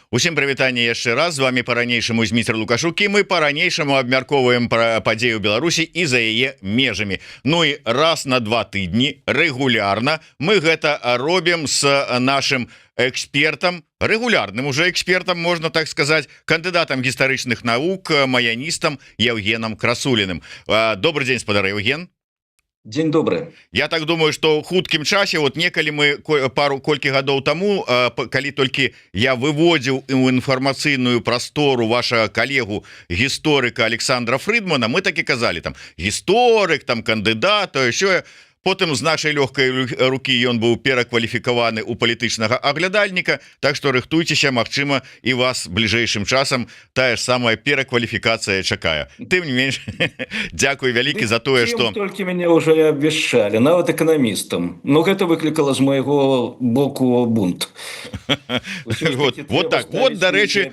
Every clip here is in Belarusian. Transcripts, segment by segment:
Усім прывітанне яшчэ раз, з вами по-ранейшаму Зміцер Лукашук, і мы по-ранейшаму абмяркоўваем пра падзею Беларусі і за яе межамі. Ну і раз на 2 тыдні рэгулярна мы гэта робім з нашим экспертам, регулярным уже экспертам, можна так сказать, кандыдатам гістарычных навук, маяністам Евгеном Красуліным. Добрый день, спадар Евген. День добрый. Я так думаю, что хуткім часе, вот некалі мы колькі гадоў таму, калі толькі я выводзіў у інфармацыйную прастору ваша калегу гісторыка Александра Фридмана, мы так і казалі, там гісторык, там кандыдат, то еще. Потым з нашай лёгкай рукі ён быў перакваліфікаваны ў палітычнага аглядальніка, так што рыхтуйцеся, магчыма, і вас бліжэйшым часам тая ж самая перакваліфікацыя чакае. Тым не менш, дзякуй вялікі за тое, што... Толькі мяне ўжо абвяшчалі, нават эканамістам. Но гэта выклікала з майго боку бунт. Вот так, вот, дарэчы,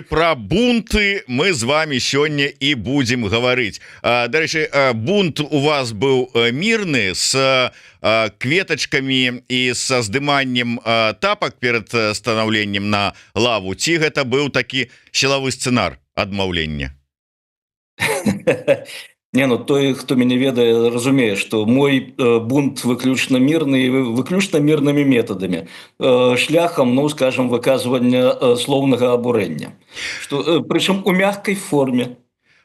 пра бунты мы з вами сёння і будзем гаварыць. Дарэчы, бунт у вас быў мирны, с кветочками и со здыманнем тапок перед становлением на лаву, ці гэта быў такі сілавы сцэнар адмаўлення? Не, ну той, хто мяне ведае, разумее, што мой бунт выключна мірны, выключна мірнымі метадамі, шляхам, ну, скажем, выказвання слоўнага абурэння. Прычым у мягкай форме.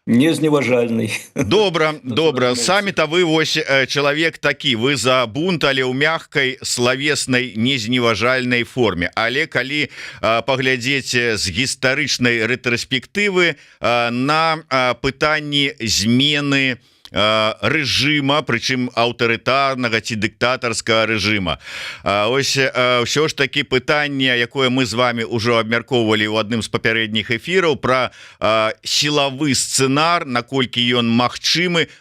Не зневажальный. Добра, самі-то вы вось чалавек такі, вы за бунт, але ў мягкай славеснай незневажальнай форме. Але калі паглядзець з гістарычнай рэтраспектывы на пытанні змены рэжыма, прычым аўтарытарнага ці дыктатарскага рэжыма. Ось ўсё ж такі пытанне, якое мы з вами ўжо абмяркоўвалі ў адным з папярэдніх эфіраў, пра сілавы сцэнар, наколькі ён магчымы,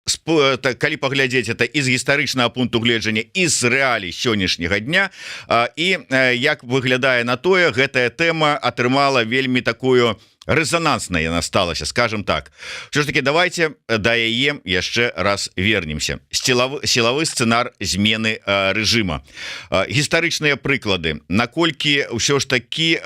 калі паглядзець это і з гістарычнага пункту гледжання, і з рэалій сённяшняга дня, і як выглядае на тое, гэтая тэма атрымала вельмі такую резонансная яна сталася, скажем так. Що ж таки, давайте да яе яшчэ раз вернемся. Сілавы сцэнар змены рэжыма. Гістарычныя прыклады, наколькі ўсё ж такі,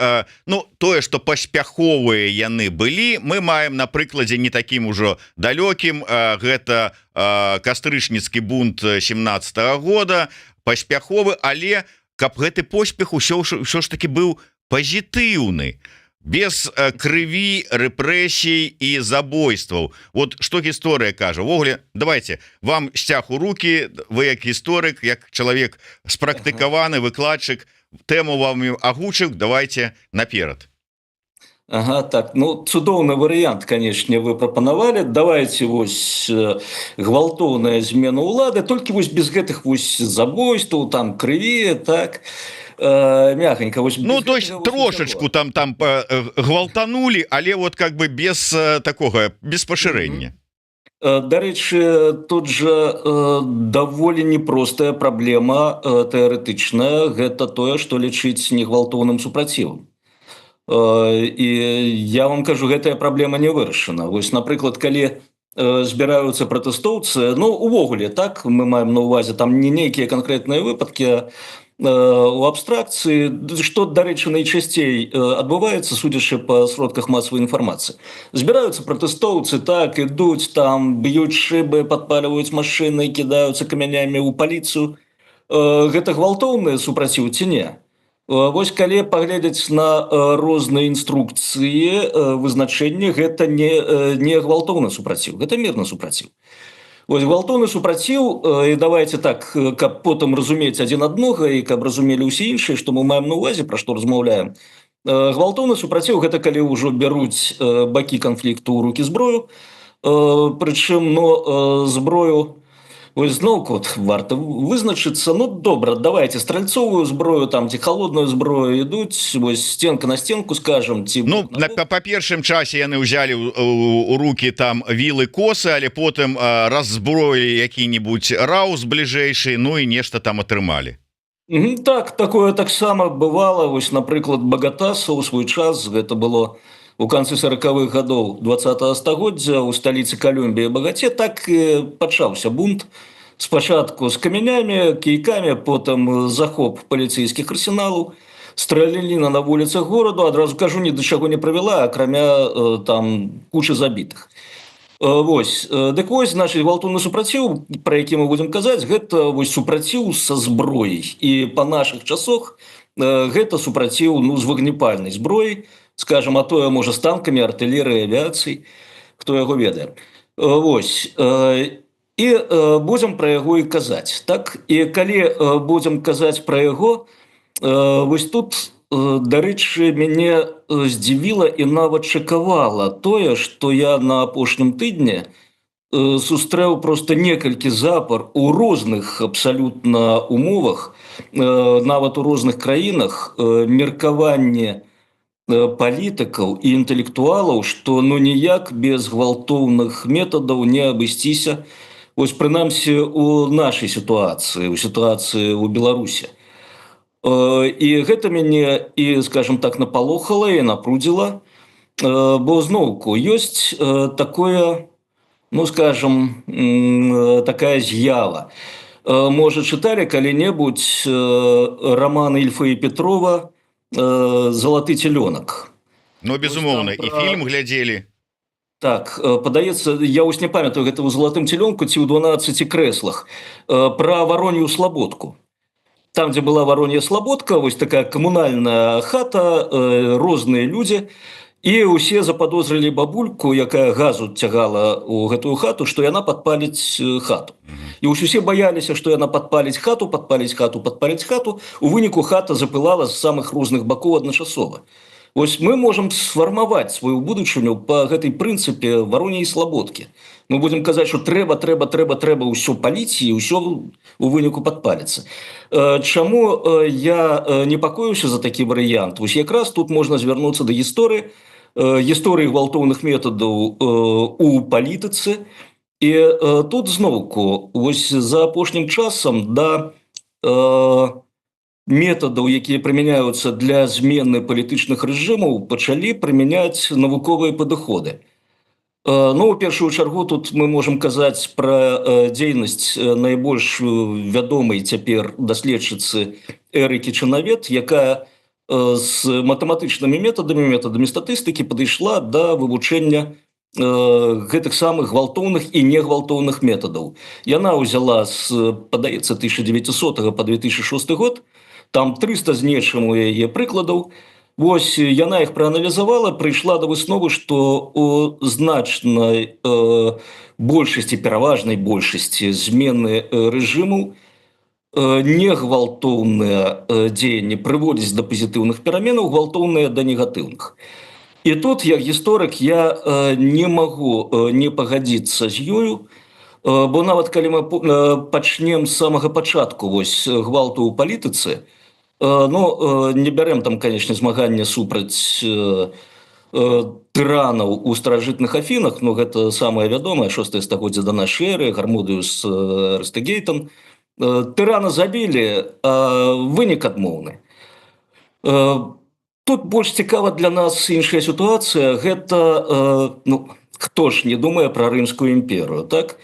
ну, тое, што паспяховыя яны былі, мы маем на прыкладзе не такім ужо далёкім, гэта кастрычніцкі бунт 17-го года, паспяховы, але каб гэты поспех ўсё ж таки быў пазітыўны, без крыві, рэпрэсій і забойстваў. Вот што гісторыя кажа. Ввогуле, давайте, вам сцяг у руки, вы як гісторык, як чалавек спрактыкаваны, выкладчык, тэму вам агучыў, давайте наперад. Ага, так, ну, цудоўны варыянт, канешне, вы прапанавалі. Давайте вось гвалтоўная змена ўлады, толькі вось без гэтых вось забойстваў, там крыві, так... мягонько. Ну, то есть трошечку там гвалтанули, але вот как бы без такого, без пашырэння. Дарэчы, тут же даволі непростая праблема тэарэтычная, гэта тое, што лічыць негвалтоўным супрацівам. І я вам кажу, гэтая праблема не вырашана. Вось, напрыклад, калі збіраюцца пратэстоўцы, ну, увогуле, так, мы маем на увазе там не нейкія канкрэтныя выпадкі, у абстракцыі, што, дарэчы, найчасцей адбываецца, судзячы па сродках масавай інфармацыі. Збіраюцца пратэстоўцы, так, ідуць там, б'юць шыбы, падпальваюць машыны, кідаюцца камянямі ў паліцыю. Гэта гвалтоўны супраціў ці не? Вось калі паглядзець на розныя інструкцыі, вызначэнні, гэта не гвалтоўны супраціў, гэта мірны супраціў. Вось гвалтоўны супраціў, і давайте так, каб потым разумець адзін аднога і каб разумелі ўсе іншыя, што мы маем на ўвазе, пра што размаўляем. Гвалтоўны супраціў гэта калі ўжо бяруць бакі канфлікту ў рукі зброю, прычым, ну, зброю, вось зноўку варта вызначыцца, ну, добра, давайте стральцовую зброю, там, ці холодную зброю ідуць, вось стенка на стенку, скажем, ці... Ну, па першым часе яны ўзялі у рукі там вілы, косы, але потым раззброілі які-небудзь раус бліжэйшы, ну і нешта там атрымалі. Так, такое таксама бывала, вось, напрыклад, Багатаса ў свой час, гэта было у канцы 40-х гадоў 20-го стагоддзя у сталіцы Колумбіі Багаце, так і пачаўся бунт. Спачатку з камянямі, кійкамі, потым захоп паліцэйскіх арсеналаў, страляніна на вуліцах гораду, адразу кажу, ні да чаго не прывяла, акрамя там кучы забітых. Вось, дык вось, значыць, гвалтоўны супраціў, пра які мы будзем казаць, гэта вось супраціў са зброяй. І па нашых часах гэта супраціў, ну, з вагнепальнай зброяй, скажем, а тое, можа, з танкамі, артылерыяй, авіяцыяй, хто яго ведае. Вось, і будзем пра яго і казаць, так? І калі будзем казаць пра яго, вось тут, дарэчы, мяне здзівіла і нават шакавала тое, што я на апошнім тыдні сустрэў проста некалькі запар у розных абсалютна умовах, нават у розных краінах, меркаванне палітыкаў і інтэлектуалаў, што ну ніяк без гвалтоўных метадаў не абысціся, вось прынамсі у нашай сітуацыі, у сітуацыі ў Беларусі. І гэта мяне і, скажем так, напалохала і напрудзіла, бо зноўку ёсць такое, ну, скажем, такая з'ява. Можа, чыталі калі-небудзь роман Ільфа і Петрова «Залаты целёнок». Ну, безумоўна, і фільм глядзелі. Так, падаецца, я вось не памятаю, гэта ў «Залатым целёнку» ці ў «12 крэслах», пра Воронью слабодку. Там, дзе была Воронья слабодка, вось такая камунальная хата, розныя людзі, і ўсе заподозрылі бабульку, якая газу цягала ў гэтую хату, што яна падпаліць хату. І ўсе баяліся, што яна падпаліць хату. У выніку хата запылала з самых розных бакоў адначасова. Вось мы можам сфармаваць сваю будучыню па гэтай прынцыпе Вороньей слабодкі. Мы будем казаць, што трэба ўсё паліць і ўсё у выніку падпаліцца. Чаму я непакоюся за такі варыянт? Вось якраз тут можна звярнуцца да гісторыі гвалтоўных метадаў у палітыцы. І тут зноўку, вось за апошнім часам да метадаў, якія прымяняюцца для змены палітычных рэжымаў, пачалі прымяняць навуковыя падыходы. Ну, у першую чаргу тут мы можам казаць пра дзейнасць найбольш вядомай цяпер даследчыцы Эры Кічанавет, якая з матэматычнымі метадамі статыстыкі падышла да вывучэння гэтых самых гвалтоўных і негвалтоўных метадаў. Яна ўзяла з, падаецца, 1900 па 2006 год, там 300 з нечым у яе прыкладаў. Вось яна іх прааналізавала, прыйшла да высновы, што у значнай большасці, пераважнай большасці змены рэжымаў негвалтоўныя дзеянні прыводзяць да пазітыўных пераменаў, гвалтоўныя да негатыўных. І тут, як гісторык, я не магу не пагадзіцца з ёю, бо нават калі мы пачнем з самага пачатку вось гвалту ў палітыцы, ну, не бярем там, конечно, змагання супраць тыранаў у старажытных Афінах, но гэта самае вядомае, 6 стагоддзя да нашай эры, Гармодыюс Растэгейтон. Тырана забілі, а вынік адмоўны. Тут больш цікава для нас іншая сітуацыя, гэта, ну, хто ж не думае пра Рымскую імперію, так?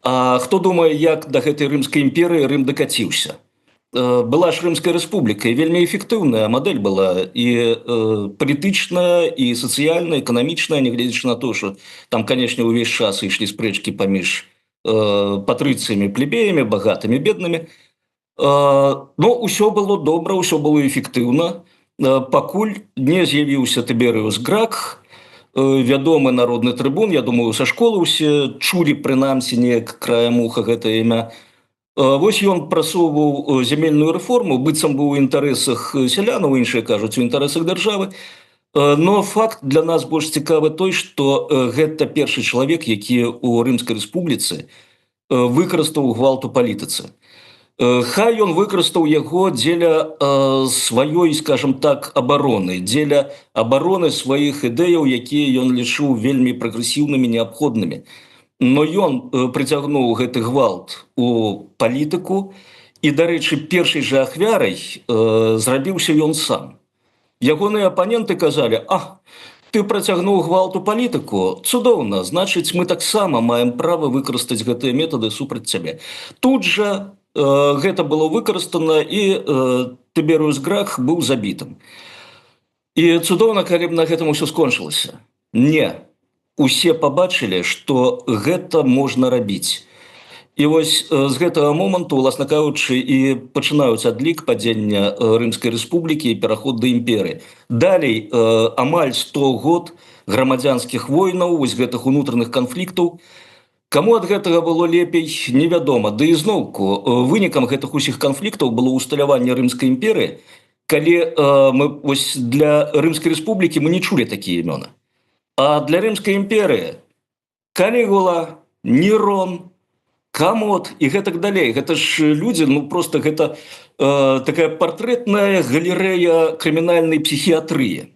А хто думае, як да гэтай Рымскай імперыі Рым дакаціўся? Была ж Рымская рэспубліка, і вельмі эфектыўная мадэль была, і палітычная, і сацыяльная, эканамічная, нягледзячы на то, што там, канешне, увесь час ішлі спрэчкі паміж патрыцыямі, плебеямі, багатымі, беднымі. Но ўсё было добра, ўсё было эфектыўна, пакуль не з'явіўся Тыберыус Грак, вядомы народны трыбун, я думаю, са школы ўсе чулі, прынамсі, неяк краем уха гэтае імя. Вось ён прасоўваў зямельную рэформу, быццам быў у інтарэсах сялянаў, іншыя кажуць, у інтарэсах дзяржавы. Но факт для нас больш цікавы той, што гэта першы чалавек, які ў Рымскай рэспубліцы выкарыстаў гвалт у палітыцы. Хай ён выкарыстаў яго дзеля сваёй, скажем так, абароны, дзеля абароны сваіх ідэяў, якія ён лічыў вельмі прагрэсіўнымі, неабходнымі. Но ён прыцягнуў гэты гвалт у палітыку, і, дарэчы, першай жа ахвярай зрабіўся ён сам. Ягоныя апаненты казалі: «А, ты працягнуў гвалт у палітыку? Цудоўна, значыць, мы таксама маем права выкарыстаць гэтыя метады супраць цябе». Тут жа гэта было выкарыстана, і Тыберыус Грах быў забітым. І цудоўна, калі б на гэтым усё скончылася. Не, усе пабачылі, што гэта можна рабіць. І вось з гэтага моманту, уласна кажучы, і пачынаюць адлік падзення Рымскай рэспублікі і пераход да імперыі. Далей амаль 100 год грамадзянскіх войнаў, вось гэтых унутраных канфліктаў. Каму ад гэтага было лепей, невядома. Ды ізноўку, вынікам гэтых усіх канфліктаў было ўсталяванне Рымскай імперыі, калі мы вось для Рымскай рэспублікі мы не чулі такія імёны. А для Рымскай імперыі Калігула, Нерон, Камот і гэтак далей. Гэта ж людзі, ну просто гэта такая партрэтная галерэя крымінальнай псіхіятрыі.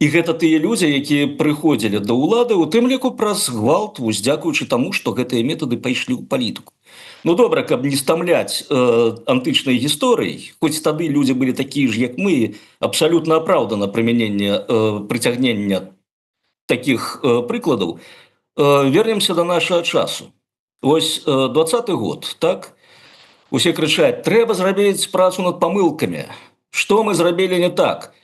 І гэта тыя людзі, якія прыходзілі да ўлады, у тым ліку праз гвалт, дзякуючы таму, што гэтыя метады пайшлі ў палітыку. Ну добра, каб не стамляць антычнай гісторыяй, хоць тады людзі былі такія ж, як мы, абсалютна апраўдана прыцягнення такіх прыкладаў. Вернемся да нашага часу. Вось 20-й год, так? Усе крычаць, трэба зрабіць працу над памылкамі. Што мы зрабілі не так?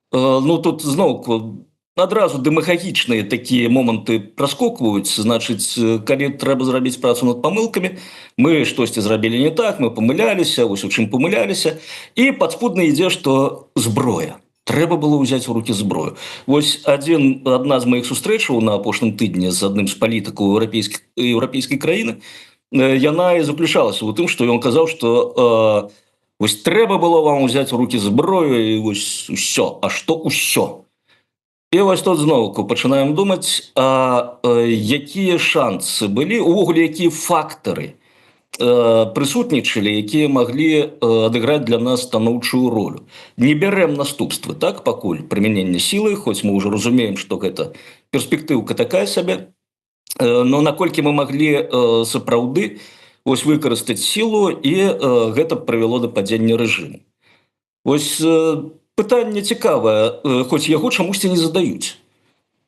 Ну, тут зноўку адразу дэмагагічныя такія моманты праскокваюць. Значыць, калі трэба зрабіць працу над памылкамі, мы штосьці зрабілі не так, мы памыляліся, вось у чым памыляліся. І падспудна ідзе, што зброя. Трэба было ўзяць у рукі зброю. Вось адна з маіх сустрэчаў на апошнім тыдні з адным з палітыкаў еўрапейскай краіны, яна і заключалася ў тым, што ён казаў, што вось трэба было вам узяць у рукі зброю і вось усё. А што ўсё? І вось тут зноўку пачынаем думаць, якія шансы былі, увогуле якія фактары прысутнічалі, якія маглі адыграць для нас станоўчую ролю. Не бярэм наступствы, так, пакуль прымянення сілы, хоць мы ўжо разумеем, што гэта перспектыўка такая сабе, но наколькі мы маглі сапраўды вось выкарыстаць сілу, і гэта прывяло да падзення рэжыму. Вось пытанне цікавае, хоць яго чамусьці не задаюць.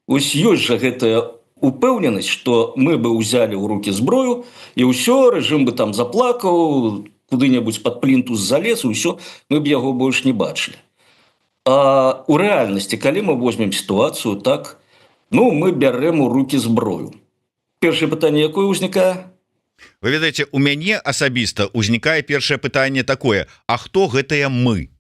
Вось ёсць жа гэтая упэўненасць, што мы бы ўзялі ў рукі зброю, і ўсё, рэжым бы там заплакаў, куды-небудзь пад плінтус залез, і ўсё, мы б яго больш не бачылі. А у рэальнасці, калі мы возьмем сітуацыю, так, ну, мы бярэм у рукі зброю. Першае пытанне, якое ўзнікае? Вы ведаеце, у мяне асабіста ўзнікае першае пытанне такое: а хто гэтыя мы?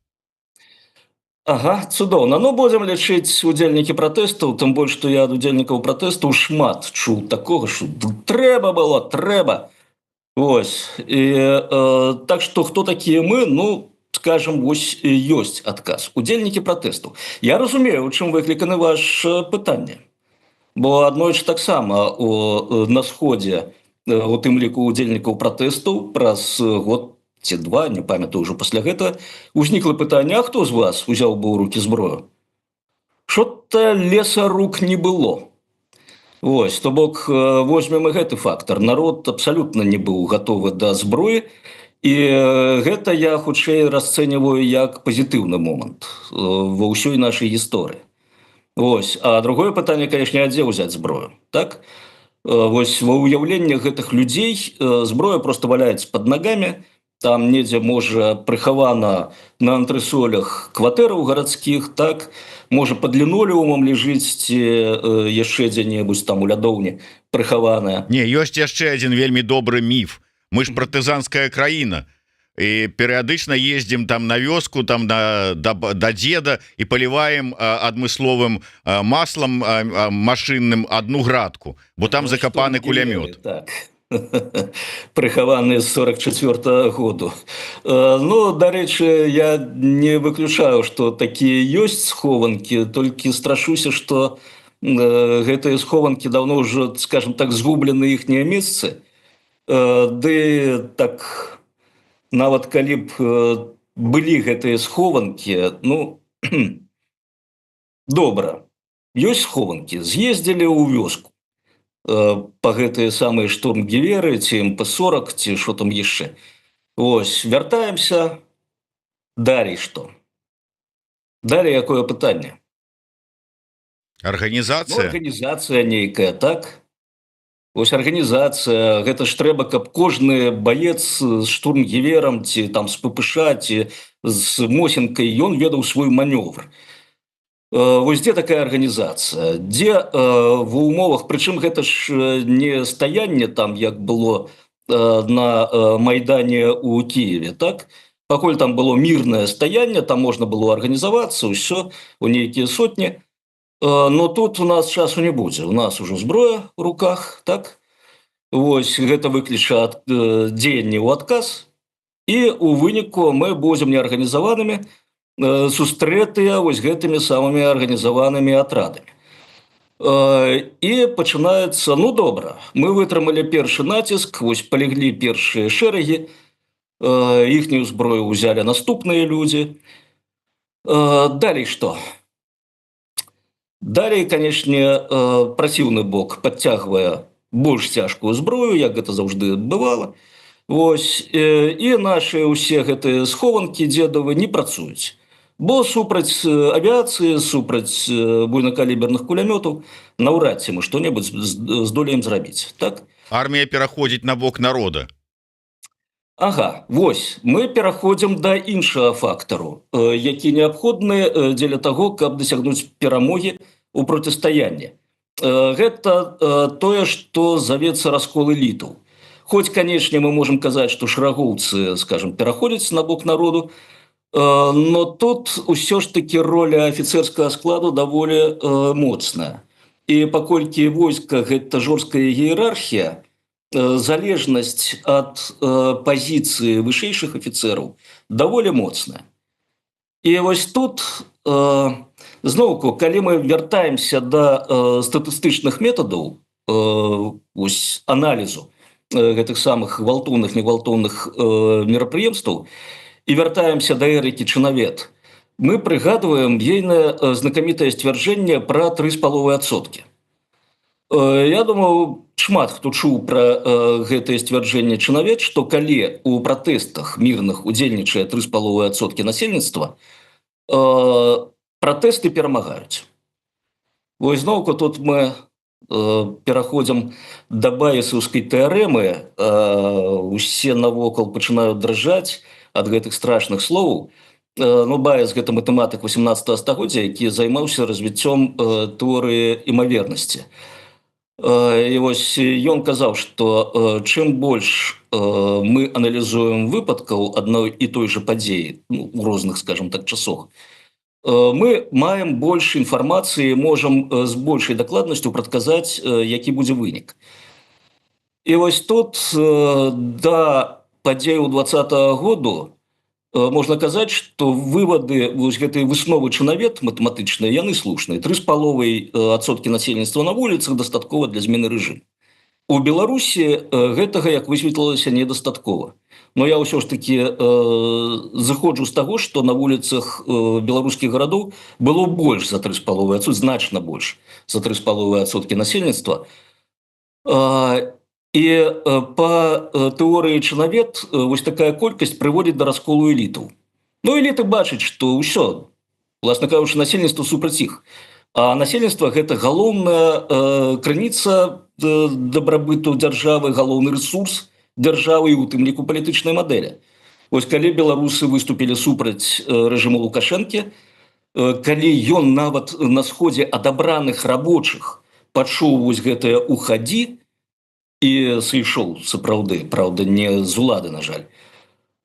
Ага, цудоўна. Ну, будзем лічыць удзельнікі пратэстаў, тым больш, што я ад удзельнікаў пратэстаў шмат чуў такога, што трэба было, трэба. Вось. Так што, хто такія мы? Ну, скажем, вось ёсць адказ. Удзельнікі пратэстаў. Я разумею, у чым выкліканы ваш пытанне. Бо аднойчы таксама на сходзе, у тым ліку удзельнікаў пратэстаў, праз год ці два, не памятаю ўжо пасля гэтага, узнікла пытанне, а хто з вас узяў бы ў рукі зброю? Што-то леса рук не было. Вось, то бок, возьмем і гэты фактар. Народ абсалютна не быў гатовы да зброі, і гэта я хутчэй расцэньваю як пазітыўны момант ва ўсёй нашай гісторыі. Вось, а другое пытанне, канешне, а дзе ўзяць зброю, так? Вось, ва ўяўленнях гэтых людзей зброя проста валяецца пад нагамі, там недзе, можа, прыхавана на антрэсолях кватэраў гарадскіх, так, можа, пад лінолеумам ляжыць, ці яшчэ дзе-небудзь там у лядоўні прыхаваная. Не, ёсць яшчэ адзін вельмі добры міф. Мы ж партызанская краіна, і перыядычна ездзім там на вёску, там да дзеда, і паліваем адмысловым маслам машынным адну градку, бо там закапаны кулямёт. Так. Прыхаваны з 44-го году. Ну, дарэчы, я не выключаю, што такія ёсць схованкі, толькі страшуся, што гэтыя схованкі даўно ўжо, скажем так, згублены іхнія месцы. Ды так, нават калі б былі гэтыя схованкі, ну, добра, ёсць схованкі, з'ездзілі ў вёску па гэтыя самыя штурмгеверы, ці МП-40, ці што там яшчэ. Вось, вяртаемся, далей што? Далей якое пытанне? Арганізацыя? Ну, арганізацыя нейкая, так? Вось арганізацыя, гэта ж трэба, каб кожны баец з штурмгеверам ці там з ППШ ці з Мосінкай, ён ведаў свой манёвр. Вось дзе такая арганізацыя, дзе ва ўмовах, прычым гэта ж не стаянне там, як было на Майдане ў Кіеве, так? Пакуль там было мірнае стаянне, там можна было арганізавацца, ўсё, у нейкія сотні. Но тут у нас часу не будзе, у нас ужо зброя ў руках, так? Вось гэта выкліча дзеянне ў адказ, і ў выніку мы будзем неарганізаванымі, сустрэтыя вось гэтымі самымі арганізаванымі атрадамі. І пачынаецца, ну добра, мы вытрымалі першы націск, вось палеглі першыя шэрагі, іхнюю зброю ўзялі наступныя людзі. Далей што? Далей, канешне, праціўны бок падцягвае больш цяжкую зброю, як гэта заўжды бывала. Вось, і нашы ўсе гэтыя схованкі дзедавы не працуюць. Бо супраць авіяцыі, супраць буйнакаліберных кулямётаў наўрад ці мы што-небудзь здолеем зрабіць, так? Армія пераходзіць на бок народа. Ага, вось, мы пераходзім да іншага фактару, які неабходны дзеля таго, каб дасягнуць перамогі ў процістаянні. Гэта тое, што завецца раскол элітаў. Хоць, канешне, мы можам казаць, што шарагоўцы, скажем, пераходзяць на бок народу, но тут ўсё ж такі роля афіцэрскага складу даволі моцная. І паколькі войска гэта жорсткая іерархія, залежнасць ад пазіцыі вышэйшых афіцэраў даволі моцная. І вось тут, зноўку, калі мы вяртаемся да статыстычных метадаў вось, аналізу гэтых самых гвалтоўных, негвалтоўных мерапрыемстваў і вяртаемся да эрыкі Чынавет, мы прыгадваем ейнае знакамітае сцвярджэнне пра 3,5%. Я думаю, шмат хто чуў пра гэтае сцвярджэнне Чынавет, што калі ў пратэстах мірных удзельнічае 3,5% насельніцтва, пратэсты перамагаюць. Вось зноўку тут мы пераходзім да баесаўскай тэарэмы, усе навокал пачынаюць дрыжаць ад гэтых страшных словаў. Ну, Баес – гэта матэматык 18 стагоддзя, які займаўся развіццём тэорыі імавернасці. І вось ён казаў, што чым больш мы аналізуем выпадкаў адной і той жа падзеі, ну, у розных, скажем так, часах, мы маем больш інфармацыі, можам з большай дакладнасцю прадказаць, які будзе вынік. І вось тут да падзеяў 20-го году можна казаць, што вывады вось гэтай высновы Чынавет матэматычныя, яны слушныя. 3,5% насельніцтва на вуліцах дастаткова для змены рэжыму. У Беларусі гэтага, як высветлілася, недастаткова. Но я ўсё ж такі зыходжу з таго, што на вуліцах беларускіх гарадоў было больш за 3,5%, значна больш за 3,5% насельніцтва. І па тэорыі Чынавет вось такая колькасць прыводзіць да расколу элітаў. Ну, эліты бачаць, што ўсё, власна кажучы, насельніцтва супраць іх. А насельніцтва – гэта галоўная крыніца дабрабыту дзяржавы, галоўны рэсурс дзяржавы і у тым ліку палітычнай мадэлі. Вось калі беларусы выступілі супраць рэжыму Лукашэнкі, калі ён нават на сходзе адабраных рабочых пачуў вось гэтае «уході», і сышоў сапраўды, праўда, не з улады, на жаль.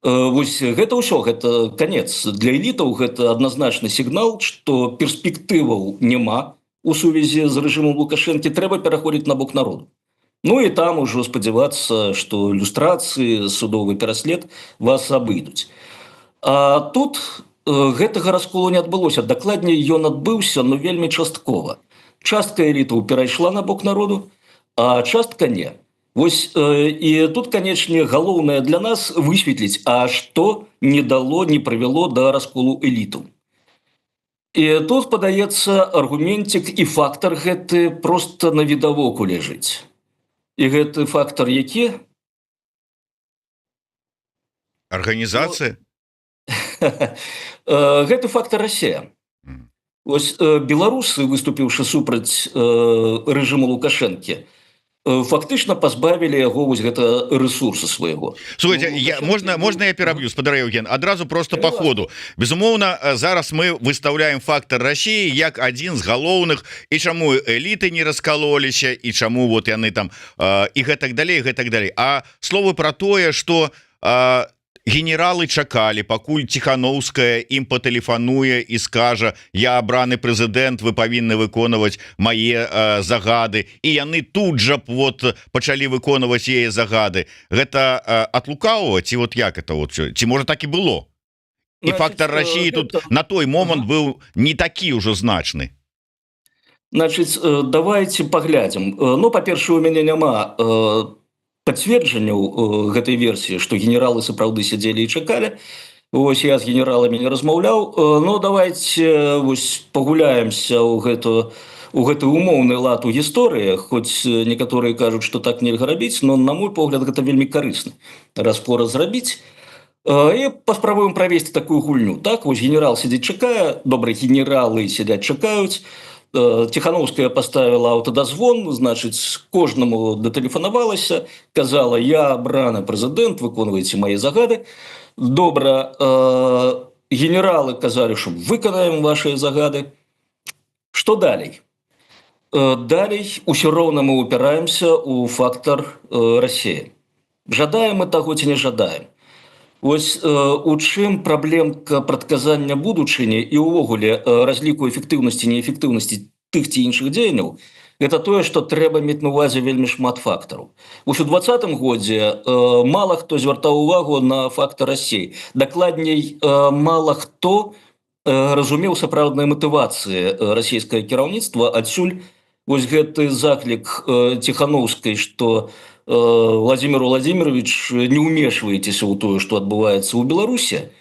Вось гэта ўсё, гэта канец. Для элітаў гэта адназначны сігнал, што перспектываў няма у сувязі з рэжымом Лукашэнкі, трэба пераходзіць на бок народу. Ну і там ужо спадзявацца, што люстрацыі, судовы пераслед вас абыдуць. А тут гэтага расколу не адбылося. Дакладней, ён адбыўся, но вельмі часткова. Частка элітаў перайшла на бок народу, а частка не. Вось, і тут, канечне, галоўнае для нас высветліць, а што не дало, не прывяло да расколу элітаў. І тут, падаецца, аргументик і фактар гэты проста навідавоку ляжыць. І гэты фактар які? Арганізацыя? Гэты фактар Расія. Вось беларусы, выступіўшы супраць рэжыму Лукашэнкі, фактычна пазбавілі яго вось гэта рэсурса свайго. Слухайте, можна я пераб'ю, спадар Евген, адразу просто по ходу. Безумоўна, зараз мы выставляем фактор России як адзін з галоўных, і чаму эліты не раскалоліся, і чаму вот яны там і гэтак далей, гэтак далей. А словы про тое, что генералы чакалі, пакуль Ціхановская ім патэлефануе і скажа: я абраны прэзідэнт, вы павінны выконваць мае загады, і яны тут жа вот пачалі выконваць яе загады. Гэта ад лукавага ці вот як это вот ці можа так і было? І фактор России тут на той момант быў не такі ўжо значны. Значыць, давайте паглядзім. Ну, па-першае, у мяне няма пацверджанняў гэтай версіі, што генералы сапраўды сядзелі і чакалі. Вось я з генераламі не размаўляў. Ну, давайте вось пагуляемся ў гэты умоўны лад у гісторыі, хоць некаторыя кажуць, што так нельга рабіць, но на мой погляд гэта вельмі карысна раз-пораз зрабіць. І паспрабуем правесці такую гульню. Так, вось генерал сядзіць чакае, добра, генералы сядзяць чакаюць. Тихановская поставила аўтадазвон, значыць, кожнаму датэлефанавалася, казала: я абраны прэзідэнт, выконвайце мае загады. Добра, генералы казалі, што выканаем ваши загады. Што далей? Далей усё роўна мы упіраемся ў фактор России. Жадаем мы таго ці не жадаем? Вось у чым праблемка прадказання будучыні і ўвогуле разліку эфектыўнасці, неэфектыўнасці тых ці іншых дзеянняў, гэта тое, што трэба мець на увазе вельмі шмат фактараў. Вось у 2020 годзе мала хто звяртаў увагу на фактор России. Дакладней, мала хто разумеў сапраўдныя матывацыі расійскае кіраўніцтва. Адсюль вось гэты заклік Тихановскай, што Владимир Владимирович, не ўмешваецеся ў тое, што адбываецца ў Беларусі,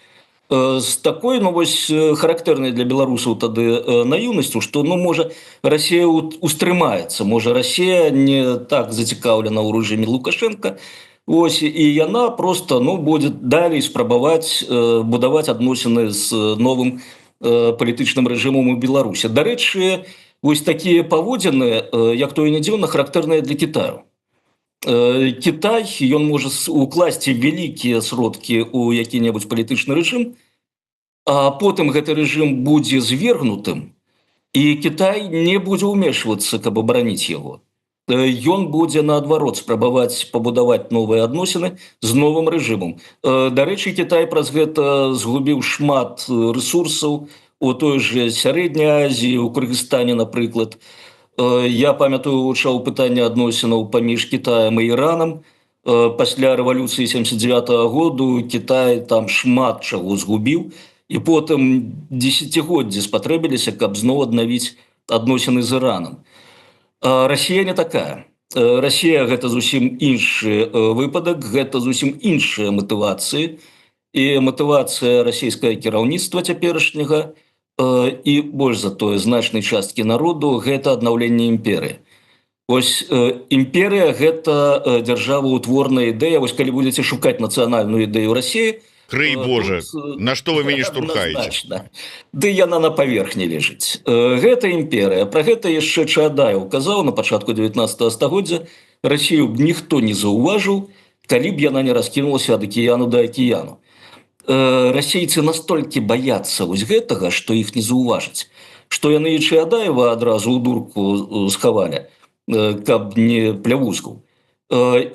з такой, ну, вось, характэрнай для беларусаў тады наіўнасцю, што, ну, можа, Россия устрымаецца, можа, Россия не так зацікаўлена ў рэжыме Лукашенко, ось, і яна просто, ну, будзе далей спрабаваць будаваць адносіны з новым палітычным рэжымам у Беларусі. Дарэчы, вось такія паводзіны, як то і не дзіўна, характэрныя для Китаю. Китай, ён можа укласці вялікія сродкі ў які-небудзь палітычны рэжым, а потым гэты рэжым будзе звергнутым, і Китай не будзе ўмешвацца, каб абараніць яго. Ён будзе, наадварот, спрабаваць пабудаваць новыя адносіны з новым рэжымам. Дарэчы, Китай праз гэта згубіў шмат рэсурсаў у той жа Сярэдняй Азіі, у Кыргызстане, напрыклад. Я памятаю, вывучаў пытанне адносінаў паміж Кітаем і Іранам. Пасля рэвалюцыі 79-го году Кітай там шмат чаго згубіў, і потым дзесяцігоддзі спатрэбіліся, каб зноў аднавіць адносіны з Іранам. Расія не такая. Расія гэта зусім іншы выпадак, гэта зусім іншыя матывацыі, і матывацыя расійскага кіраўніцтва цяперашняга і больш за тое значнай часткі народу гэта аднаўленне імперыі. Вось імперыя гэта дзяржаваўтворная ідэя. Вось калі будзеце шукаць нацыянальную ідэю Расіі, крый Боже, на што вы мяне штурхаеце? Ды яна на паверхні ляжыць. Гэта імперыя. Пра гэта яшчэ Чаадаеў казаў на пачатку 19 стагоддзя. Расію б ніхто не заўважыў, калі б яна не раскінулася ад акіяну да акіяну. Расейцы настолькі баяцца вось гэтага, што іх не заўважаць, што яны і Чаадаева адразу ў дурку схавалі, каб не плявузгаў.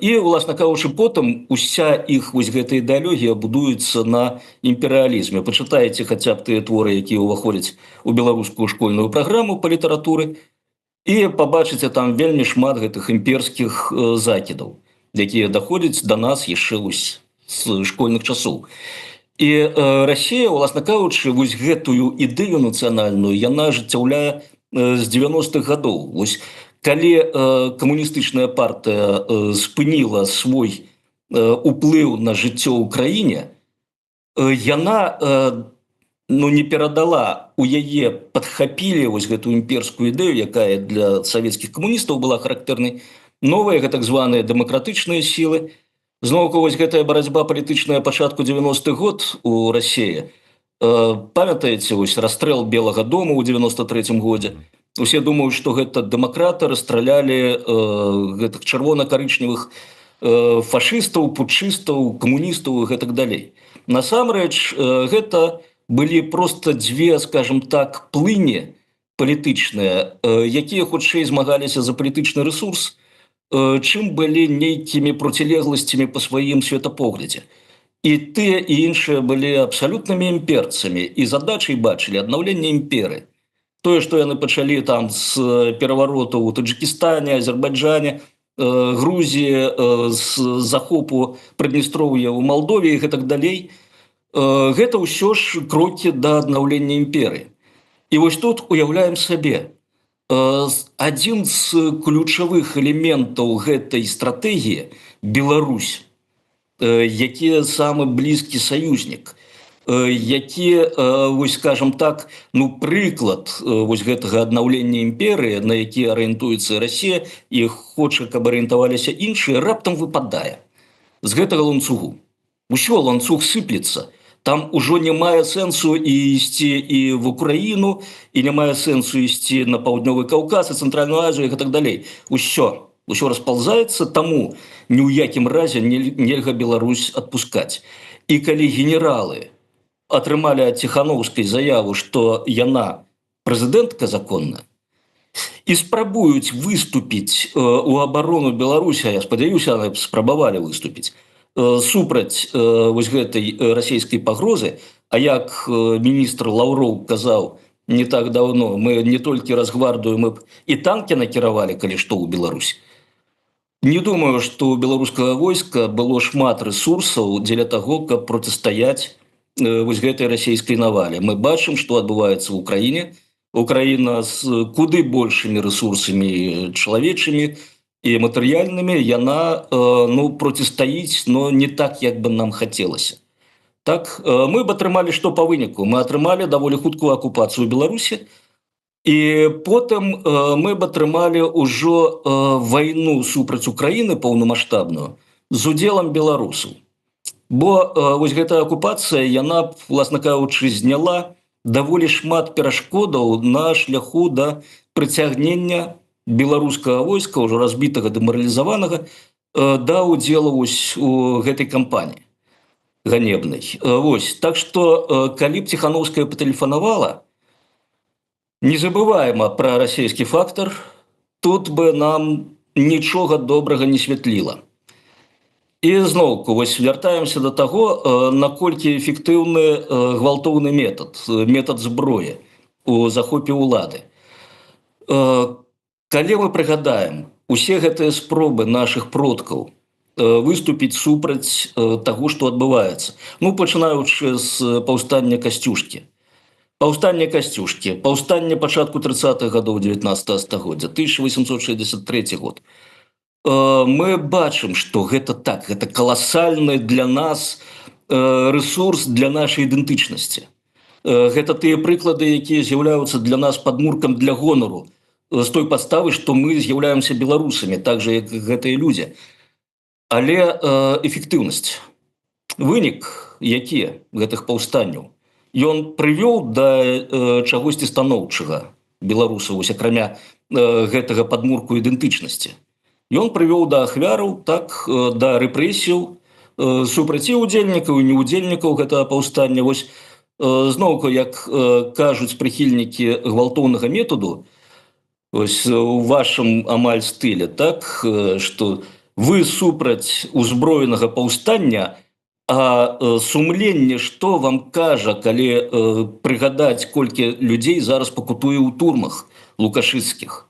І, уласна кажучы, потым уся іх вось гэта ідэалогія будуецца на імперыялізме. Пачытайце хаця б тыя творы, якія ўваходзяць у беларускую школьную праграму па літаратуры, і пабачыце там вельмі шмат гэтых імперскіх закідаў, якія даходзяць да нас яшчэ з школьных часоў. І Расія, уласна кажучы, вось гэтую ідэю нацыянальную яна ажыццяўляе з 90-х гадоў. Вось калі камуністычная партыя спыніла свой уплыў на жыццё ў краіне, яна не перадала, у яе падхапілі вось гэтую імперскую ідэю, якая для савецкіх камуністаў была характэрнай, новыя так званыя дэмакратычныя сілы. Зноўку вось гэтая барацьба палітычная пачатку 90-х год у Расіі. Памятаеце, вось расстрэл Белага дома ў 93-м годзе. Усе думаюць, што гэта дэмакраты расстралялі гэтых чырвона-карычневых фашыстаў, путчыстаў, камуністаў і гэтак далей. Насамрэч, гэта былі проста дзве, скажем так, плыні палітычныя, якія хутчэй змагаліся за палітычны рэсурс, чым былі нейкімі процілегласцямі па сваім светапоглядзе. І тыя і іншыя былі абсалютнымі імперцамі і задачай бачылі аднаўленне імперыі. Тое, што яны пачалі там з перавароту ў Таджикістане, Азербайджане, Грузіі, з захопу Прыднестроўя ў Малдове і гэтак далей, гэта ўсё ж крокі да аднаўлення імперыі. І вось тут уяўляем сабе, адзін з ключавых элементаў гэтай стратэгіі Беларусь, які самы блізкі саюзнік, які, вось скажем так, ну прыклад вось гэтага аднаўлення імперыі, на які арыентуецца Расія і хоча, каб арыентаваліся іншыя, раптам выпадае з гэтага ланцугу. Усё, ланцуг сыплецца. Там ужо не мае сэнсу і ісці і в Украіну, і не мае сэнсу ісці на паўднёвы Каўказ, і Цэнтральную Азію і гэтак далей. Усё распаўзаецца, таму ні ў якім разе нельга Беларусь адпускаць. І калі генералы атрымалі ад Ціханаўскай заяву, што яна прэзідэнтка законная, і спрабуюць выступіць у абарону Беларусі, я спадзяюся, яны спрабавалі выступіць, супраць вось гэтай расійскай пагрозы, а як міністр Лаўроў казаў не так даўно, мы не толькі Расгвардыю, мы б і танкі накіравалі, калі што, ў Беларусь. Не думаю, што ў беларускага войска было шмат рэсурсаў дзеля таго, каб процістаяць вось гэтай расійскай навале. Мы бачым, што адбываецца ў Украіне. Украіна з куды большымі рэсурсамі чалавечымі і матэрыяльнымі, яна процістаіць, но не так, як бы нам хацелася. Так, мы б атрымалі што па выніку? Мы атрымалі даволі хуткую акупацыю Беларусі, і потым мы б атрымалі ўжо вайну супраць Украіны паўнамаштабную з удзелам беларусаў. Бо вось гэтая акупацыя, яна, власна кажучы, зняла даволі шмат перашкодаў на шляху да прыцягнення беларускага войска, ўжо разбітага, дэмаралізаванага, да ўдзелу у гэтай кампаніі ганебнай. Вось. Так што, калі б Ціханаўская патэлефанавала, не забываема пра расійскі фактар, тут бы нам нічога добрага не святліла. І зноўку, вось вяртаемся да таго, наколькі эфектыўны гвалтоўны метад зброі у захопе ўлады. Калі мы прыгадаем усе гэтыя спробы нашых продкаў выступіць супраць таго, што адбываецца, пачынаючы з паўстання Касцюшкі. Паўстанне пачатку 30-х гадоў 19-го стагоддзя, 1863 год. Мы бачым, што гэта так, гэта каласальны для нас рэсурс для нашай ідэнтычнасці. Гэта тыя прыклады, якія з'яўляюцца для нас падмуркам для гонару, з той падставы, што мы з'яўляемся беларусамі, так жа, як гэтыя людзі. Але эфектыўнасць, вынік, які гэтых паўстанняў, ён прывёў да чагосьці станоўчага беларусаў, акрамя гэтага падмурку ідэнтычнасці. Ён прывёў да ахвяраў, так, да рэпрэсіяў супраць і удзельнікаў і неудзельнікаў гэтага паўстання. Вось зноўку, як кажуць прыхільнікі гвалтоўнага методу, вось у вашым амаль стылі, так, што вы супраць узброенага паўстання, а сумленне што вам кажа, калі прыгадаць, колькі людзей зараз пакутуе ў турмах лукашыцкіх.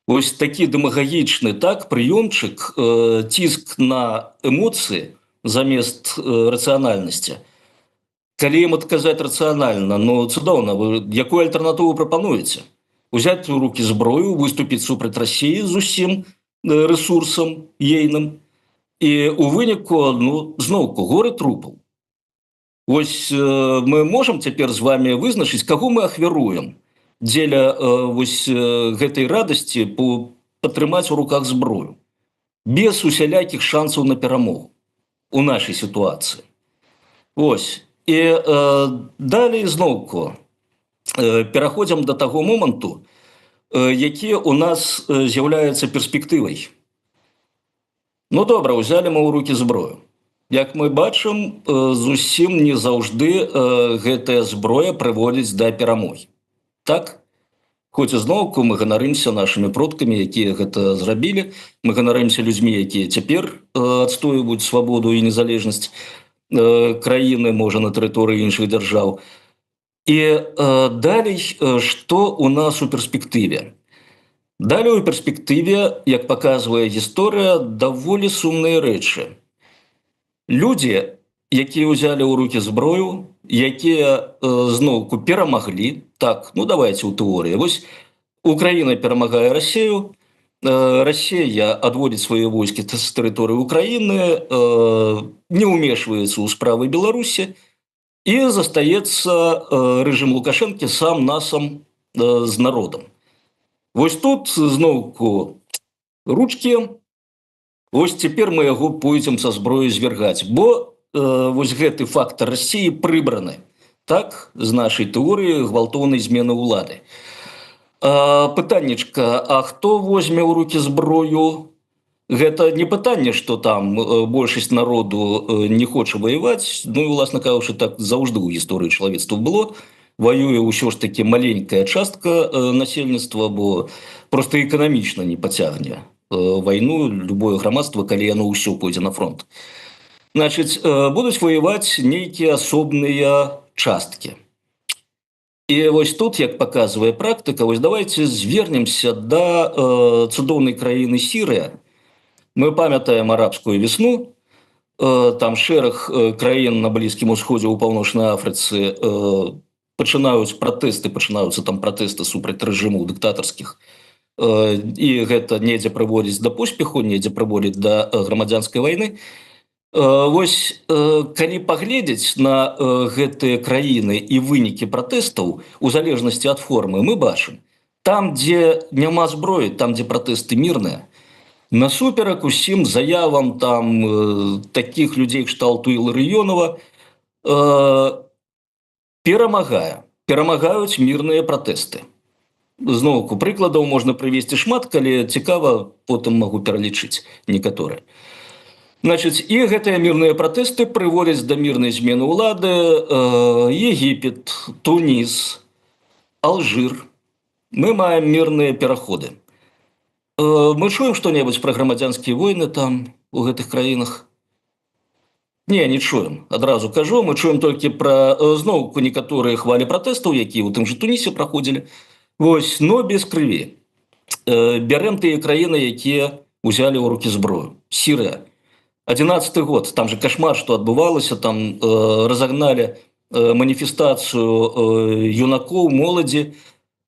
Вось такі дэмагагічны, так, прыёмчык, ціск на эмоцыі замест рацыянальнасці. Калі ім адказаць рацыянальна, цудоўна, вы якую альтэрнатыву прапануеце? Узяць у рукі зброю, выступіць супраць Расіі з усім рэсурсам ейным, і у выніку, зноўку, горы трупаў. Вось мы можам цяпер з вами вызначыць, каго мы ахвяруем дзеля вось гэтай радасці падтрымаць у руках зброю, без усялякіх шансаў на перамогу у нашай сітуацыі. Вось. І далей зноўку пераходзім да таго моманту, якія у нас з'яўляюцца перспектывай. Ну добра, узялі мы ў рукі зброю. Як мы бачым, зусім не заўжды гэтая зброя прыводзіць да перамогі. Так? Хоць зноўку мы ганарымся нашымі продкамі, якія гэта зрабілі, мы ганарымся людзьмі, якія цяпер адстойваюць свабоду і незалежнасць краіны, можа, на тэрыторыі іншых дзяржаў. І далей, што у нас у перспектыве? Далей у перспектыве, як паказвае гісторыя, даволі сумныя рэчы. Людзі, якія ўзялі ў рукі зброю, якія зноўку перамаглі, так, ну давайте ў тэорыі. Вось Украіна перамагае Расію, Расія адводзіць свае войскі з тэрыторыі Украіны, не ўмешваецца ў справы Беларусі, і застаецца рэжым Лукашэнкі сам-насам з народам. Вось тут зноўку ручкі, вось цяпер мы яго пойдзем са зброяй звяргаць, бо вось гэты фактар Расіі прыбраны, так, з нашай тэорыі гвалтоўнай змены ўлады. Пытаннечка, а хто возьме ў рукі зброю? Гэта не пытанне, што там большасць народу не хоча ваяваць, ну і, уласна кажучы, так заўжды ў гісторыі чалавецтва было. Воюе ўсё ж таки маленькая частка насельніцтва, бо проста эканамічна не пацягне вайну любое грамадства, калі яно ўсё пойдзе на фронт. Значыць, будуць ваяваць нейкія асобныя часткі. І вось тут, як паказвае практыка, вось давайте звернемся да цудоўнай краіны Сірыя. Мы памятаем арабскую весну, там шэраг краін на Блізкім Усходзе, у Паўночнай Афрыцы пачынаюцца там пратэсты супраць рэжымаў дыктатарскіх. І гэта недзе прыводзіць да поспеху, недзе прыводзіць да грамадзянскай вайны. Вось калі паглядзець на гэтыя краіны і вынікі пратэстаў, у залежнасці ад формы, мы бачым, там, дзе няма зброі, там, дзе пратэсты мірныя, насуперак усім заявам там такіх людзей кшталту Іларыёнова перамагаюць мірныя пратэсты. Зноўку прыкладаў можна прывесці шмат, калі цікава, потым магу пералічыць некаторыя. Значыць, і гэтыя мірныя пратэсты прыводзяць да мірнай змены ўлады. Егіпет, Туніс, Алжир. Мы маем мірныя пераходы. Мы чуем што-небудзь пра грамадзянскія войны там, у гэтых краінах? Не чуем, адразу кажу, мы чуем толькі пра зноўку некаторыя хвалі пратэстаў, якія ў тым жа Тунісе праходзілі. Вось, но без крыві. Бярем тыя краіны, якія ўзялі ў рукі зброю. Сірыя. 11-й год, там же кашмар, што адбывалася, там разагналі маніфестацыю юнакоў, моладзі,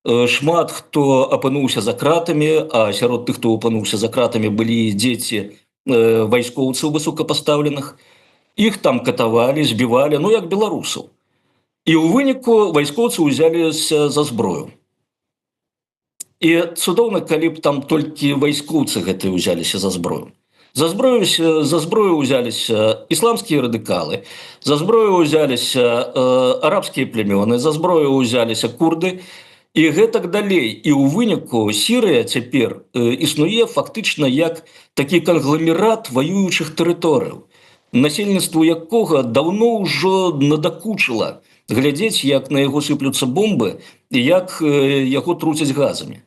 шмат хто апынуўся за кратамі, а сярод тых, хто апынуўся за кратамі, былі дзеці вайскоўцаў высокапастаўленых. Іх там катавалі, збівалі, ну як беларусаў. І ў выніку вайскоўцы ўзяліся за зброю. І цудоўна, калі б там толькі вайскоўцы гэтыя ўзяліся за зброю. За зброю ўзяліся ісламскія радыкалы, за зброю ўзяліся арабскія племёны, за зброю ўзяліся курды, і гэтак далей. І ў выніку Сірыя цяпер існуе фактычна як такі кангламерат ваюючых тэрыторыяў, насельніцтву якога даўно ўжо надакучыла глядзець, як на яго сыплюцца бомбы і як яго труцяць газамі.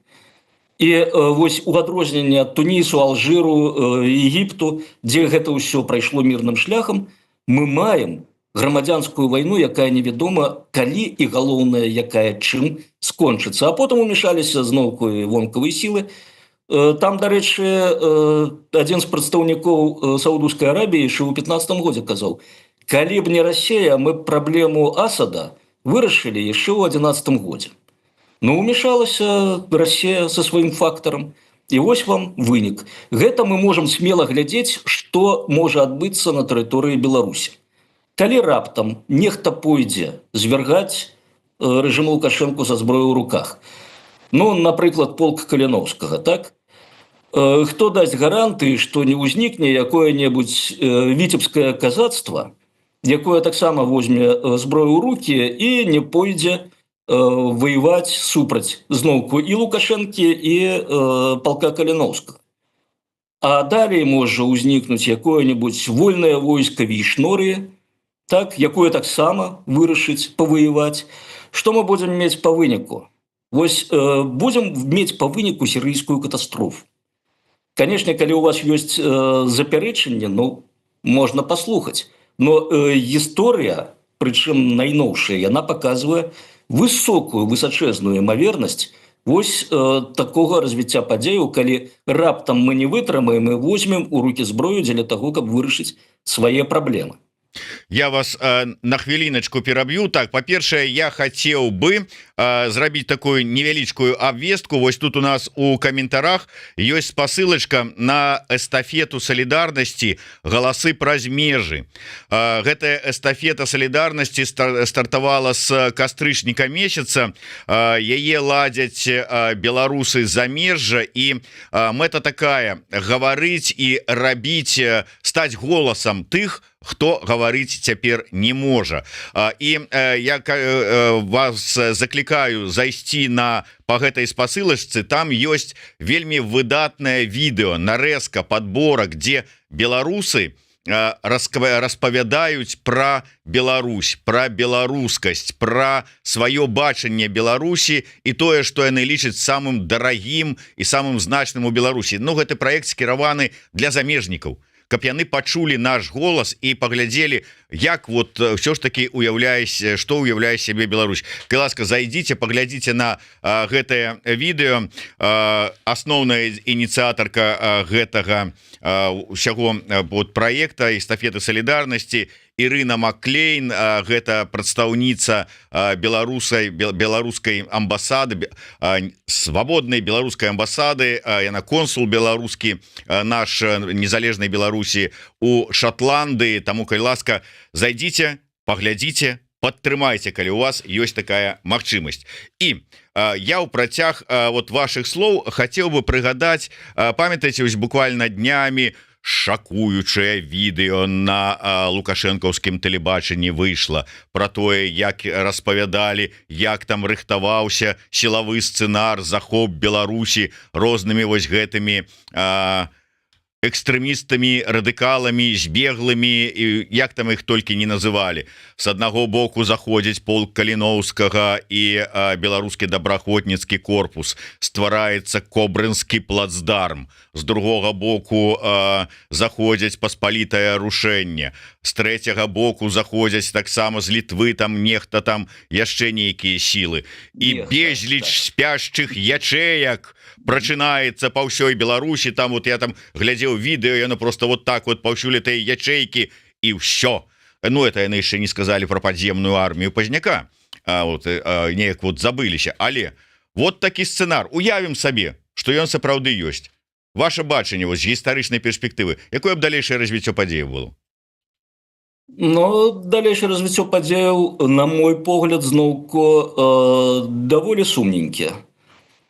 І вось у адрозненне ад Тунісу, Алжыру, Егіпту, дзе гэта ўсё прайшло мірным шляхам, мы маем грамадзянскую вайну, якая невядома калі і галоўнае, якая чым скончыцца. А потым умешаліся зноўку і вонкавыя сілы. Там, дарэчы, адзін з прадстаўнікоў Саудаўскай Арабіі яшчэ ў 15-м годзе казаў, калі б не Расія, мы б праблему Асада вырашылі яшчэ ў 11-м годзе. Ну, умешалася Расія са сваім фактарам. І вось вам вынік. Гэта мы можам смела глядзець, што можа адбыцца на тэрыторыі Беларусі. Калі раптам нехта пойдзе звяргаць рэжым Лукашэнку са зброяй у руках, ну, напрыклад, полк Каліноўскага, так? Хто дасць гаранты, што не ўзнікне якое-небудзь віцебскае казацтва, якое таксама возьме зброю ў рукі і не пойдзе воевать супраць зноўку і Лукашэнкі і полка Каліноўскага. А далей можа ўзнікнуць якое-нибудь вольнае войска Вейшнорыі, так, якое таксама вырашыць паваяваць. Што мы будзем мець па выніку? Вось будзем мець па выніку сірыйскую катастрофу. Конечно, калі у вас ёсць запярэчанне, ну, можна паслухаць. Но гісторыя, прычым найноўшая, яна паказвае высокую, высачэзную імавернасць вось такога развіцця падзеяў, калі раптам мы не вытрымаем і возьмем у рукі зброю дзеля таго, каб вырашыць свае праблемы. Я вас на хвіліночку пераб'ю. Так, па-першае, я хацеў бы зрабіць такую невялічкую абвестку. Вось тут у нас у каментарах ёсць спасылачка на эстафету салідарнасці «Галасы праз межы». Гэтая эстафета салідарнасці стартавала з кастрычніка месяца. Яе ладзяць беларусы замежжа, і мэта такая: гаварыць і рабіць, стаць голасам тых, хто гаварыць цяпер не можа. І я вас заклікаю зайсці по гэтай спасылачцы. Там ёсць вельмі выдатнае відэо, нарэзка, падборак, дзе беларусы распавядаюць пра Беларусь, пра беларускасць, пра сваё бачанне Беларусі і тое, што яны лічаць самым дарагім і самым значным у Беларусі. Ну, гэты праект скіраваны для замежнікаў, каб яны пачулі наш голас і паглядзелі, як вот ўсё ж таки што ўяўляе сябе Беларусь. Калі ласка, зайдзіце, паглядзіце на гэтае відэо. Асноўная ініцыятарка гэтага ўсяго праекта эстафеты салідарнасці Ірына Маклейн, гэта прадстаўніца беларускай амбасады, свабоднай беларускай амбасады, яна консул беларускі наш незалежнай Беларусі у Шотландыі. Таму, калі ласка, зайдзіце, паглядзіце, падтрымайце, калі у вас ёсць такая магчымасць. І я ў працяг вот ваших слоў хацеў бы прыгадаць, памятаеце, вось буквально днямі шакуючае відэо на лукашэнкаўскім тэлебачанні выйшла пра тое, як распавядалі, як там рыхтаваўся сілавы сцэнар, захоп Беларусі рознымі вось гэтымі экстрэмістамі, радыкаламі, збеглымі, як там іх толькі не называлі. С аднаго боку заходзіць полк Каліноўскага і беларускі добраахвотніцкі корпус, ствараецца кобрынскі плацдарм. З другога боку заходзяць паспалітае рушэнне. З трэцяга боку заходзяць таксама з Літвы, там нехта, там яшчэ нейкія сілы. І безліч спяшчых ячэек прачынаецца па ўсёй Беларусі. Там вот я там глядзеў відэо, яно просто вот так вот паўсюль этой ячэйкі, і ўсё. Ну, это яны яшчэ не сказалі пра падземную армію Пазняка. Вот неяк вот забыліся. Але вот такі сцэнар. Уявім сабе, што ён сапраўды ёсць. Ваше бачанне вось гістарычнай перспектывы, якое б далейшае развіццё падзеяў было? Ну, далейшае развіццё падзеяў, на мой погляд, зноўку даволі сумненькі.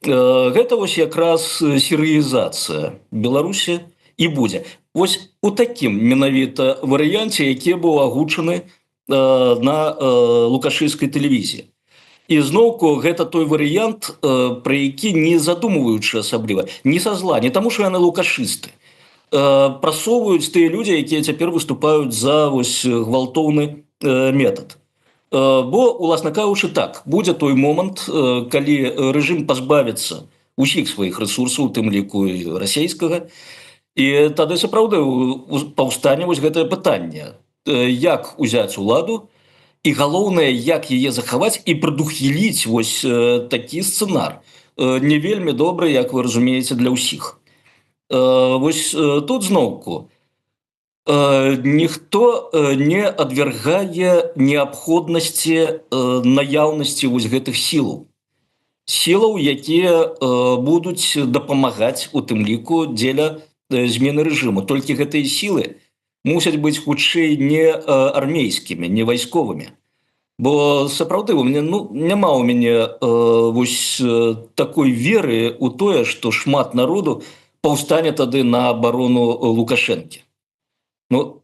Гэта вось якраз сірыязацыя Беларусі і будзе. Вось у такім менавіта варыянце, які быў агучаны на лукашыйскай тэлевізіі. І зноўку гэта той варыянт, пра які не задумваючы асабліва, не са зла, не таму, што яны лукашысты, прасоўваюць тыя людзі, якія цяпер выступаюць за вось гвалтоўны метад. Бо, уласна кажучы, так, будзе той момант, калі рэжым пазбавіцца ўсіх сваіх рэсурсаў, у тым ліку і расійскага, і тады сапраўды паўстане вось гэтае пытанне, як узяць уладу, і галоўнае, як яе захаваць і прадухіліць вось такі сцэнар. Не вельмі добры, як вы разумееце, для ўсіх. Вось тут зноўку ніхто не адвяргае неабходнасці наяўнасці вось гэтых сілаў. Сілаў, якія будуць дапамагаць у тым ліку дзеля змены рэжыму. Толькі гэтыя сілы мусяць быць хутчэй не армейскімі, не вайсковымі. Бо сапраўды няма ў мяне вось такой веры ў тое, што шмат народу паўстане тады на абарону Лукашэнкі. Ну,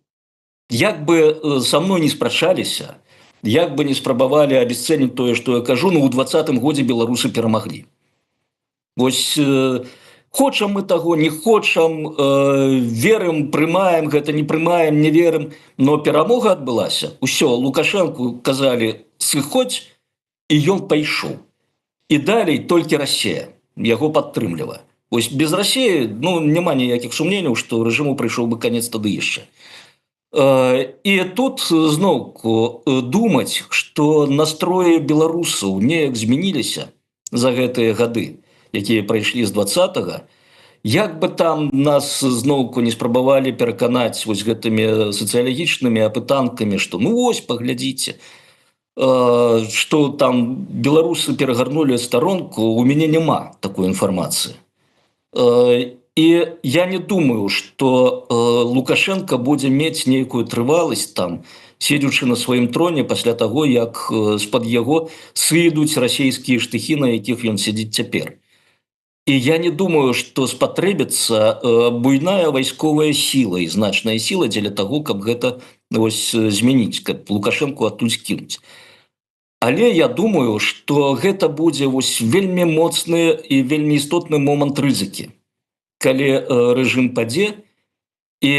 як бы са мной не спрачаліся, Як бы не спрабавалі абесцэніць тое, што я кажу, ну ў 20-м годзе беларусы перамаглі. Вось хочам мы таго, не хочам, верым, прымаем гэта, не прымаем, не верым, но перамога адбылася. Усё, Лукашэнку казалі сыходзь, і ён пайшоў. І далей толькі Расія яго падтрымлівае. Вось без Расіі, ну, няма ніякіх сумненняў, што рэжыму прыйшоў бы канец тады яшчэ. І тут зноўку думаць, што настроі беларусаў неяк змяніліся за гэтыя гады, якія прайшлі з 20-го, як бы там нас зноўку не спрабавалі пераканаць вось гэтымі сацыялагічнымі апытанкамі, што ну вось, паглядзіце, што там беларусы перагарнулі старонку, у мяне няма такой інфармацыі. І я не думаю, што Лукашенко будзе мець нейкую трываласць там, седзячы на сваім троне пасля таго, як з-пад яго сыдуць расійскія штыхі, на якіх ён сядзіць цяпер. І я не думаю, што спатрэбіцца буйная вайсковая сіла і значная сіла дзеля таго, каб гэта вось змяніць, каб Лукашенку адтуль скінуць. Але я думаю, што гэта будзе вось вельмі моцны і вельмі істотны момант рызыкі, калі рэжым падзе і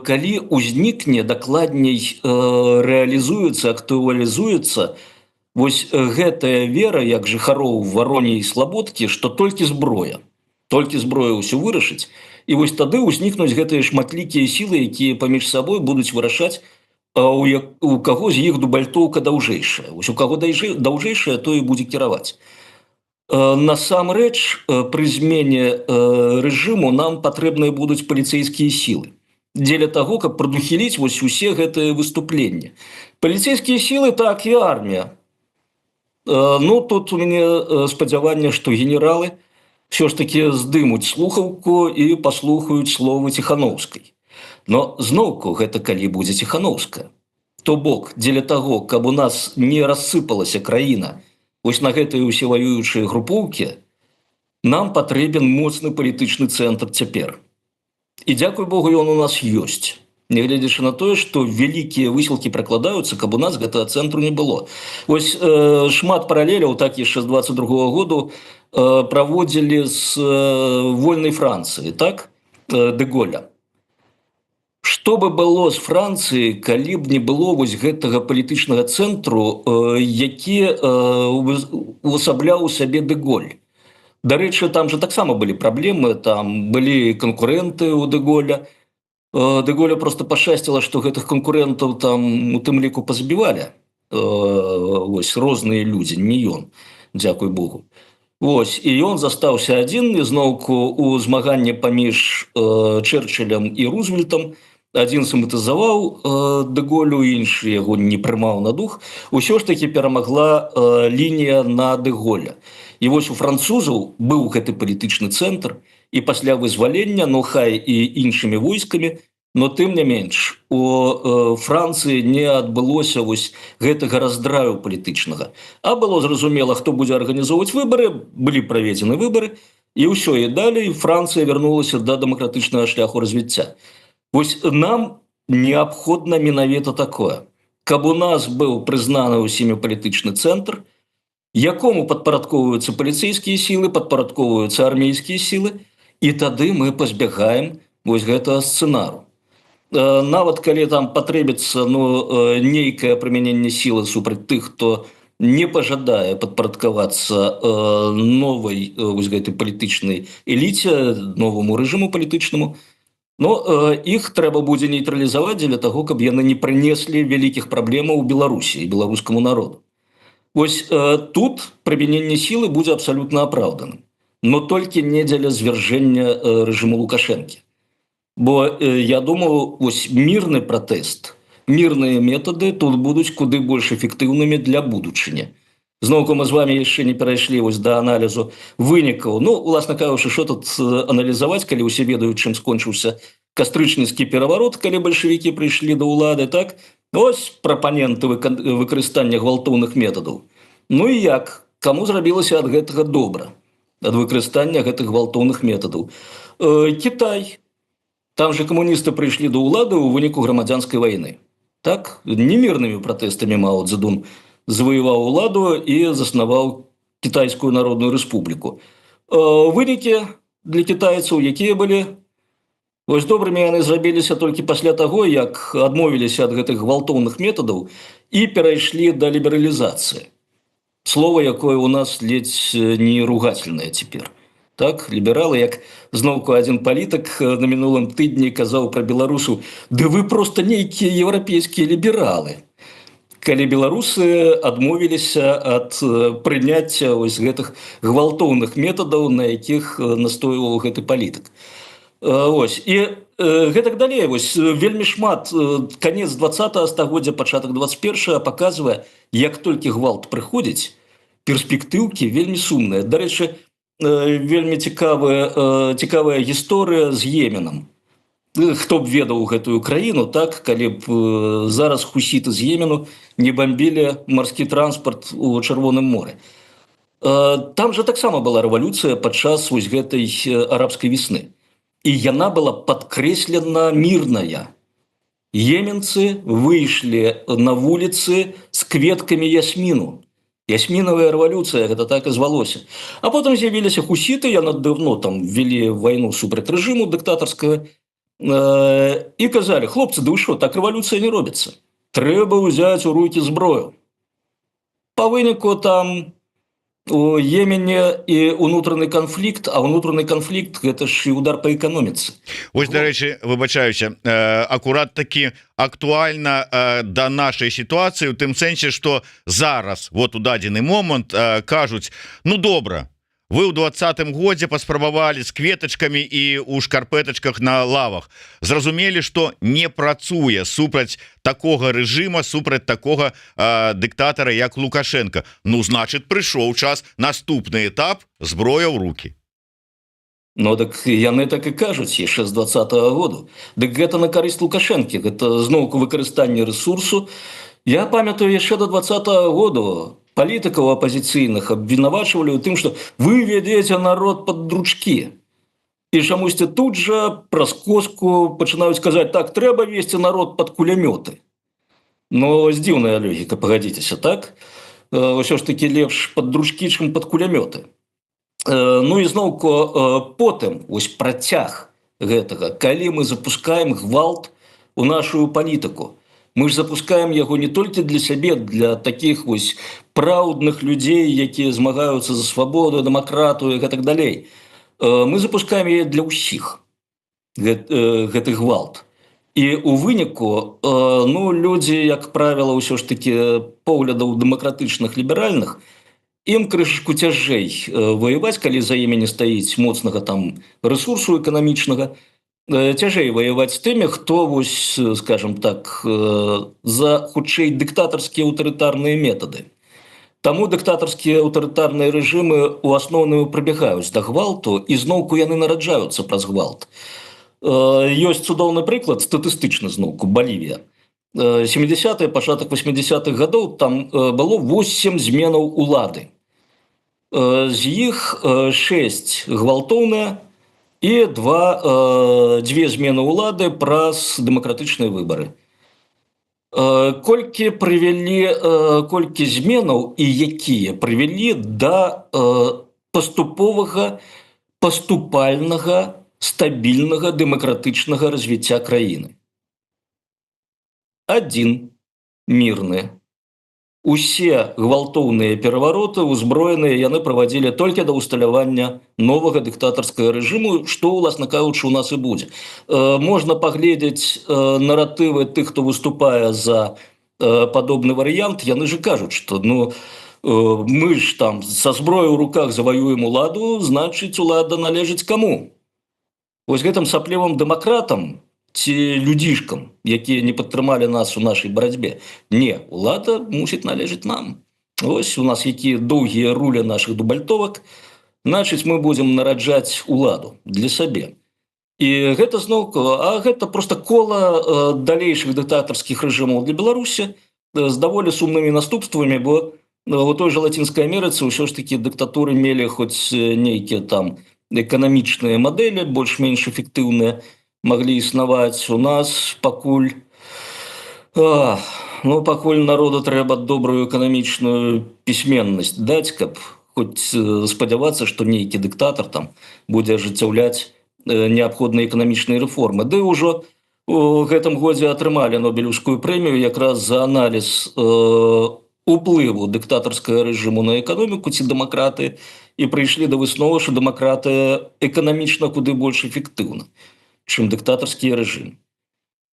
калі ўзнікне, дакладней рэалізуецца, актуалізуецца вось гэтая вера, як жыхароў Вароні і Слабодкі, што толькі зброя ўсё вырашыць, і вось тады ўзнікнуць гэтыя шматлікія сілы, якія паміж сабой будуць вырашаць, у каго з іх дубальтоўка даўжэйшая. Вось у каго даўжэйшая, то і будзе кіраваць. Насамрэч, пры змене рэжыму нам патрэбныя будуць паліцэйскія сілы дзеля таго, каб прадухіліць вось усе гэтыя выступленні. Паліцэйскія сілы, так, і армія. Ну, тут у мяне спадзяванне, што генералы все ж таки здымуць слухаўку і паслухаюць словы Ціхановскай. Но зноўку гэта калі будзе Ціхановская. То бок, дзеля таго, каб у нас не рассыпалася краіна вось на гэтыя ўсе ваюючыя групоўкі, нам патрэбен моцны палітычны цэнтр цяпер. І дзякуй Богу, ён у нас ёсць. Нягледзячы на тое, што вялікія высілкі пракладаюцца, каб у нас гэтага цэнтру не было. Вось шмат паралеляў, так яшчэ з 22-го году праводзілі з вольнай Францыі, так, Дэ Голля. Што бы было з Францыі, калі б не было вось гэтага палітычнага цэнтру, які увасабляў у сабе Дэ Голь. Дарэчы, там жа таксама былі праблемы, там былі канкурэнты ў Дэ Голля. Дэ Голля просто пашчасціла, што гэтых канкурэнтаў там у тым ліку пазабівалі. Вось розныя людзі, не ён, дзякуй Богу. Вось, і ён застаўся адзін, зноўку у змаганні паміж Чэрчылем і Рузвельтам. Адзін сімпатызаваў Дэ Голлю, іншы яго не прымаў на дух. Усё ж такі перамагла лінія на Дэ Голля. І вось у французаў быў гэты палітычны цэнтр, і пасля вызвалення, ну хай і іншымі войскамі, но тым не менш, у Францыі не адбылося вось гэтага раздраю палітычнага. А было зразумела, хто будзе арганізоўваць выбары, былі праведзены выбары, і ўсё, і далей Францыя вярнулася да дэмакратычнага шляху развіцця. Вось нам неабходна менавіта такое, каб у нас быў прызнаны ўсімі палітычны цэнтр, якому падпарадковваюцца паліцэйскія сілы, падпарадковваюцца армейскія сілы, і тады мы пазбягаем вось гэтага сцэнару. Нават калі там патрэбіцца нейкае прымяненне сілы супраць тых, хто не пажадае падпарадкавацца новай вось гэтай палітычнай эліце, новаму рэжыму палітычнаму, но іх трэба будзе нейтралізаваць дзеля таго, каб яны не прынеслі вялікіх праблемаў у Беларусі і беларускаму народу. Вось тут прымяненне сілы будзе абсалютна апраўданым, но толькі не дзеля звяржэння рэжыму Лукашэнкі. Бо я думаю, вось мірны пратэст, мірныя метады тут будуць куды больш эфектыўнымі для будучыні. Зноўку мы з вами яшчэ не перайшлі вось да аналізу вынікаў. Ну, уласна кажучы, што тут аналізаваць, калі ўсе ведаюць, чым скончыўся кастрычніцкі пераварот, калі бальшавікі прыйшлі да ўлады, так? Ось прапаненты выкарыстання гвалтоўных метадаў. Ну і як? Каму зрабілася ад гэтага добра? Ад выкарыстання гэтых гвалтоўных метадаў? Кітай. Там же камуністы прыйшлі да ўлады ў выніку грамадзянскай вайны. Так, не мирными протестами Мао Цзэдун завоевал уладу и заснавал Китайскую Народную Республику. Вынікі для китайцаў якія былі? Вось добрымі яны зрабіліся толькі пасля таго, як адмовіліся ад гэтых гвалтоўных метадаў і перайшлі да лібералізацыі. Слово, якое у нас ледзь не ругательное цяпер. Так, лібералы, як зноўку адзін палітык на мінулым тыдні казаў пра беларусаў: «Ды вы проста нейкія еўрапейскія лібералы». Калі беларусы адмовіліся ад прыняцця вось гэтых гвалтоўных метадаў, на якіх настойваў гэты палітык. Ось. І гэтак далей, вось, вельмі шмат, канец 20-го стагоддзя, пачатак 21-го паказвае, як толькі гвалт прыходзіць, перспектыўкі вельмі сумныя. Дарэчы, вельмі цікавая гісторыя з Йеменам. Хто б ведаў гэтую краіну, так, калі б зараз хусіты з Йемену не бамбілі марскі транспарт у Чырвоным моры. Там жа таксама была рэвалюцыя падчас вось гэтай арабскай весны. І яна была падкрэслена мірная. Йеменцы выйшлі на вуліцы з кветкамі ясміну. Ясмінавая рэвалюцыя, гэта так і звалося. А потым з'явіліся хусіты, яны давно там ввели вайну супраць рэжыму дыктатарскага, і казалі: «Хлопцы, да вы што, так рэвалюцыя не робіцца. Трэба ўзяць у рукі зброю». Па выніку там у Йемене і ўнутраны канфлікт, а ўнутраны канфлікт гэта ж і удар па эканоміцы. Вось, дарэчы, выбачаюся, акурат такі актуальна да нашай сітуацыі, у тым сэнсе, што зараз вот у дадзены момант кажуць: «Ну добра, вы ў 20-м годзе паспрабавалі з кветачкамі і ў шкарпэтачках на лавах, зразумелі, што не працуе супраць такога рэжыма, супраць такога дыктатара, як Лукашенко. Ну, значыць, прыйшоў час, наступны этап, зброя ў рукі». Ну, так яны так і кажуць яшчэ з 20-го году. Дык гэта на карысць Лукашэнкі, гэта зноўку выкарыстанне рэсурсу. Я памятаю, яшчэ до 20-го году палітыкаў апазіцыйных абвінавачвалі ў тым, што вы вядзеце народ пад дручкі. І чамусьці тут жа праз коску пачынаюць казаць: «Так, трэба весці народ пад кулямёты». Ну, дзіўная логіка, пагадзіцеся, так? Усё ж такі лепш пад дручкі, чым пад кулямёты. Ну і зноўку потым, вось працяг гэтага, калі мы запускаем гвалт у нашу палітыку, мы ж запускаем яго не толькі для сябе, для такіх вось праўдных людзей, якія змагаюцца за свабоду, дэмакратыю і гэтак далей. Мы запускаем яе для ўсіх, гэты гвалт. І у выніку, ну, людзі, як правіла, ўсё ж такі поглядаў дэмакратычных, ліберальных, ім крышачку цяжэй ваяваць, калі за імі не стаіць моцнага там рэсурсу эканамічнага, цяжэй ваяваць тымі, хто, вось, скажем так, за хутчэй дыктатарскія аўтарытарныя метады. Таму дыктатарскія аўтарытарныя рэжымы ў асноўным прыбягаюць да гвалту, і зноўку яны нараджаюцца праз гвалт. Ёсць цудоўны прыклад, статыстычны зноўку, Балівія. 70-е, пачатак 80-х гадоў там было 8 зменаў улады. З іх 6 гвалтоўныя, і дзве змены ўлады праз дэмакратычныя выбары. Колькі зменаў і якія прывялі да паступовага, паступальнага, стабільнага дэмакратычнага развіцця краіны? Адзін мірны. Усе гвалтоўныя перавароты узброеныя яны правадзілі толькі да ўсталявання новага дыктатарскага рэжыму, што, уласна кажучы, у нас і будзе. Можна паглядзець наратывы тых, хто выступае за падобны варыянт. Яны ж кажуць, што мы ж там са зброяй у руках заваюем уладу, значыць, улада належыць каму? Вось гэтым саплевым дэмакратам ці людзішкам, якія не падтрымалі нас у нашай барацьбе. Не, улада мусіць належыць нам. Ось у нас якія доўгія руля нашых дубальтовак, значыць, мы будзем нараджаць уладу для сабе. І гэта зноўку, а гэта проста кола далейшых дыктатарскіх рэжымаў для Беларусі з даволі сумнымі наступствамі, бо у той жа Лацінскай Амерыцы ўсё ж такі дыктатуры мелі хоць нейкія там эканамічныя мадэлі, больш-менш эфектыўныя, маглі існаваць. У нас пакуль А, ну, пакуль народу трэба добрую эканамічную пісьменнасць даць, каб хоць спадзявацца, што нейкі дыктатар там будзе ажыццяўляць неабходныя эканамічныя рэформы. Ды ўжо у гэтым годзе атрымалі Нобелеўскую прэмію якраз за аналіз уплыву дыктатарскага рэжыму на эканоміку ці дэмакратыі і прыйшлі да высновы, што дэмакратыя эканамічна куды больш эфектыўна, чым дыктатарскія рэжымы.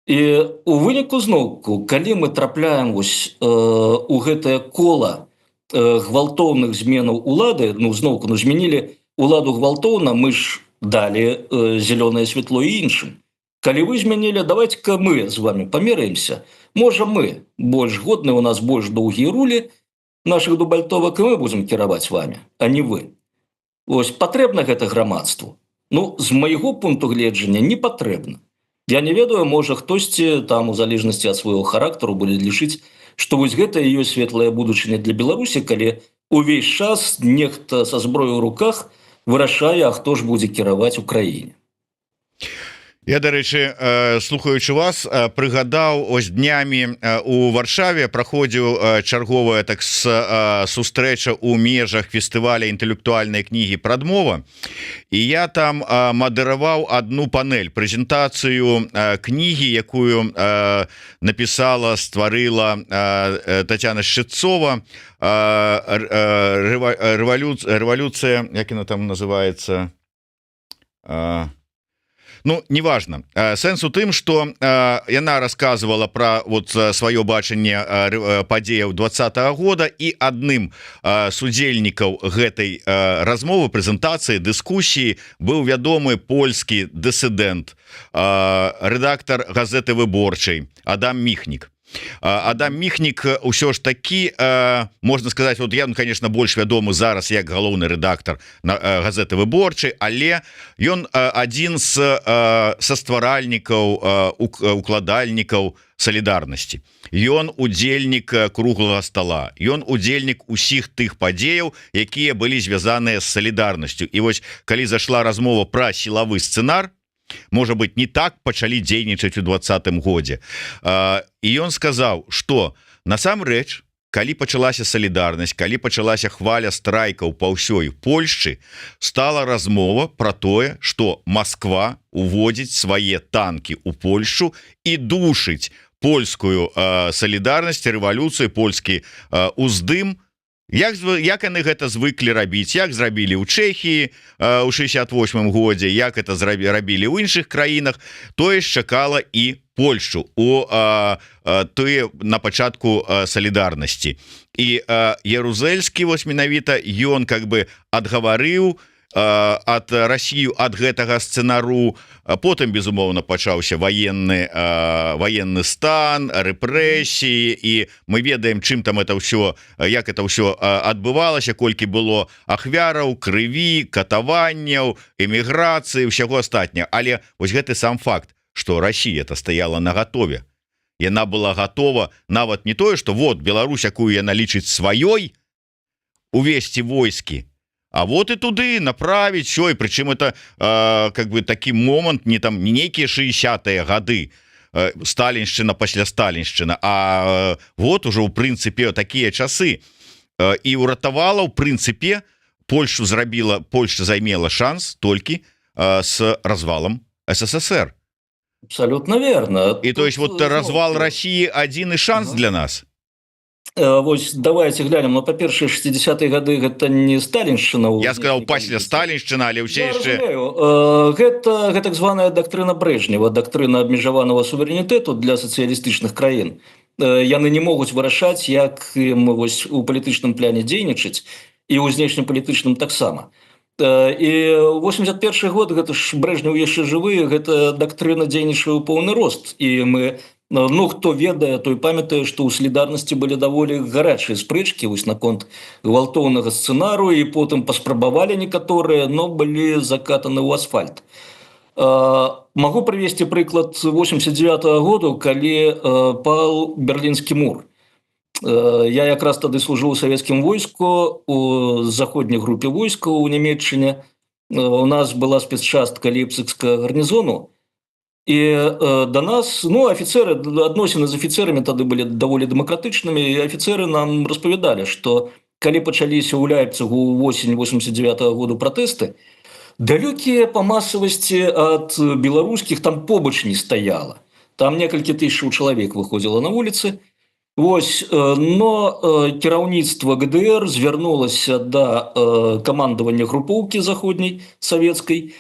І у выніку зноўку, калі мы трапляем у гэтае кола гвалтоўных зменаў улады, ну зноўку змянілі уладу гвалтоўна, мы ж далі зялёнае святло і іншым. Калі вы змянілі, давайте-ка мы з вами памеряемся. Можа мы больш годны, у нас больш доўгія рулі нашых дубальтовак, і мы будзем кіраваць вами, а не вы. Вось патрэбна гэта грамадству? Ну, з майго пункту гледжання не патрэбна. Я не ведаю, можа хтосьці там у залежнасці ад свайго характару будзе лічыць, што вось гэта і ёсць светлая будучыня для Беларусі, калі увесь час нехта са зброяй у руках вырашае, а хто ж будзе кіраваць у краіне. Я, дарэчы, слухаючы вас, прыгадаў, ось днямі у Варшаве праходзіў чарговая сустрэча ў межах фестываля інтэлектуальнай кнігі «Прадмова», і я там мадыраваў одну панель, прэзентацыю кнігі, якую напісала, стварыла Тацяна Шчытцова, рэвалюцыя, як яна там называецца, ну, неважно. Сэнс у тым, што яна рассказывала про вот сваё бачанне падзеяў 20-го года, і адным з удзельнікаў гэтай размовы, прэзентацыі, дыскусіі быў вядомы польскі дысідэнт, рэдактар газеты «Выборчай» Адам Міхнік. Адам Міхнік ўсё ж такі, можна сказаць, вот я, конечно, больш вядомы зараз як галоўны рэдактар газеты «Выборчай», але ён адзін з стваральнікаў, укладальнікаў салідарнасці. Ён удзельнік круглага стола, ён удзельнік усіх тых падзеяў, якія былі звязаныя з салідарнасцю. І вось калі зашла размова пра сілавы сцэнар, можа быть, не так пачалі дзейнічаць у 20-м годзе. І ён сказаў, што насамрэч, калі пачалася салідарнасць, калі пачалася хваля страйкаў па ўсёй Польшчы, стала размова пра тое, што Масква уводзіць свае танкі ў Польшчу і душыць польскую салідарнасць, рэвалюцыю, польскі уздым. Як яны гэта звыклі рабіць, як зрабілі ў Чэхіі ў 68-м годзе, як это рабілі ў іншых краінах, тое ж чакала і Польшчу на пачатку салідарнасці. І Ярузельскі, вось менавіта, ён как бы адгаварыў ад Расію ад гэтага сцэнару. Потым, безумоўна, пачаўся ваенны стан, рэпрэсіі, і мы ведаем, чым там это ўсё, як это ўсё адбывалася, колькі было ахвяраў, крыві, катаванняў, эміграцыі, ўсяго астатняга. Але вось гэты сам факт, што Расія-то стаяла нагатове. Яна была гатова нават не тое, што вот Беларусь, якую яна лічыць сваёй, увесці войскі, а вот и туды направить все, и причем это как бы такі момант не там не нейкія 60-е гады, сталіншчына пасля сталіншчына, а вот уже у прынцыпе такія часы, і уратавала ў прынцыпе Польшу Польша займела шанс толькі с развалом СССР. Абсолютно верно. И то есть вот развал России адзіны шанс для нас. Вось давайте глянем. Ну, па-першае, 60-е гады гэта не сталіншчына. Я сказал пасля сталіншчына, але ўсе яшчэ... Гэта так званая дактрына Брежнева, дактрына абмежаванага суверэнітэту для сацыялістычных краін. Яны не могуць вырашаць, як ім вось у палітычным пляне дзейнічаць, і ў знешнепалітычным таксама. І 81 год, гэта ж Брежнев яшчэ жывы, гэта дактрына дзейнічае ў поўны рост. І мы... Ну, хто ведае, той памятае, што ў салідарнасці былі даволі гарачыя спрэчкі вось наконт гвалтоўнага сцэнару, і потым паспрабавалі некаторыя, но былі закатаны ў асфальт. Магу прывесці прыклад 89-го году, калі паў Берлінскі мур. Я якраз тады служыў у савецкім войску, у заходняй групе войскаў у Нямецчыне. У нас была спецчастка Лейпцигскага гарнізону, І до нас, ну, офіцери, адносіны з афіцерамі тады былі даволі дэмакратычнымі, і афіцеры нам распавядалі, што калі пачаліся ў Ляйпцыгу ўвосень 89-го году пратэсты, далёкія па масавасці ад беларускіх там побач не стаяла. Там некалькі тысячаў чалавек выходзіла на вуліцы. Вось, но кіраўніцтва ГДР звярнулася да камандавання групоўкі заходняй савецкай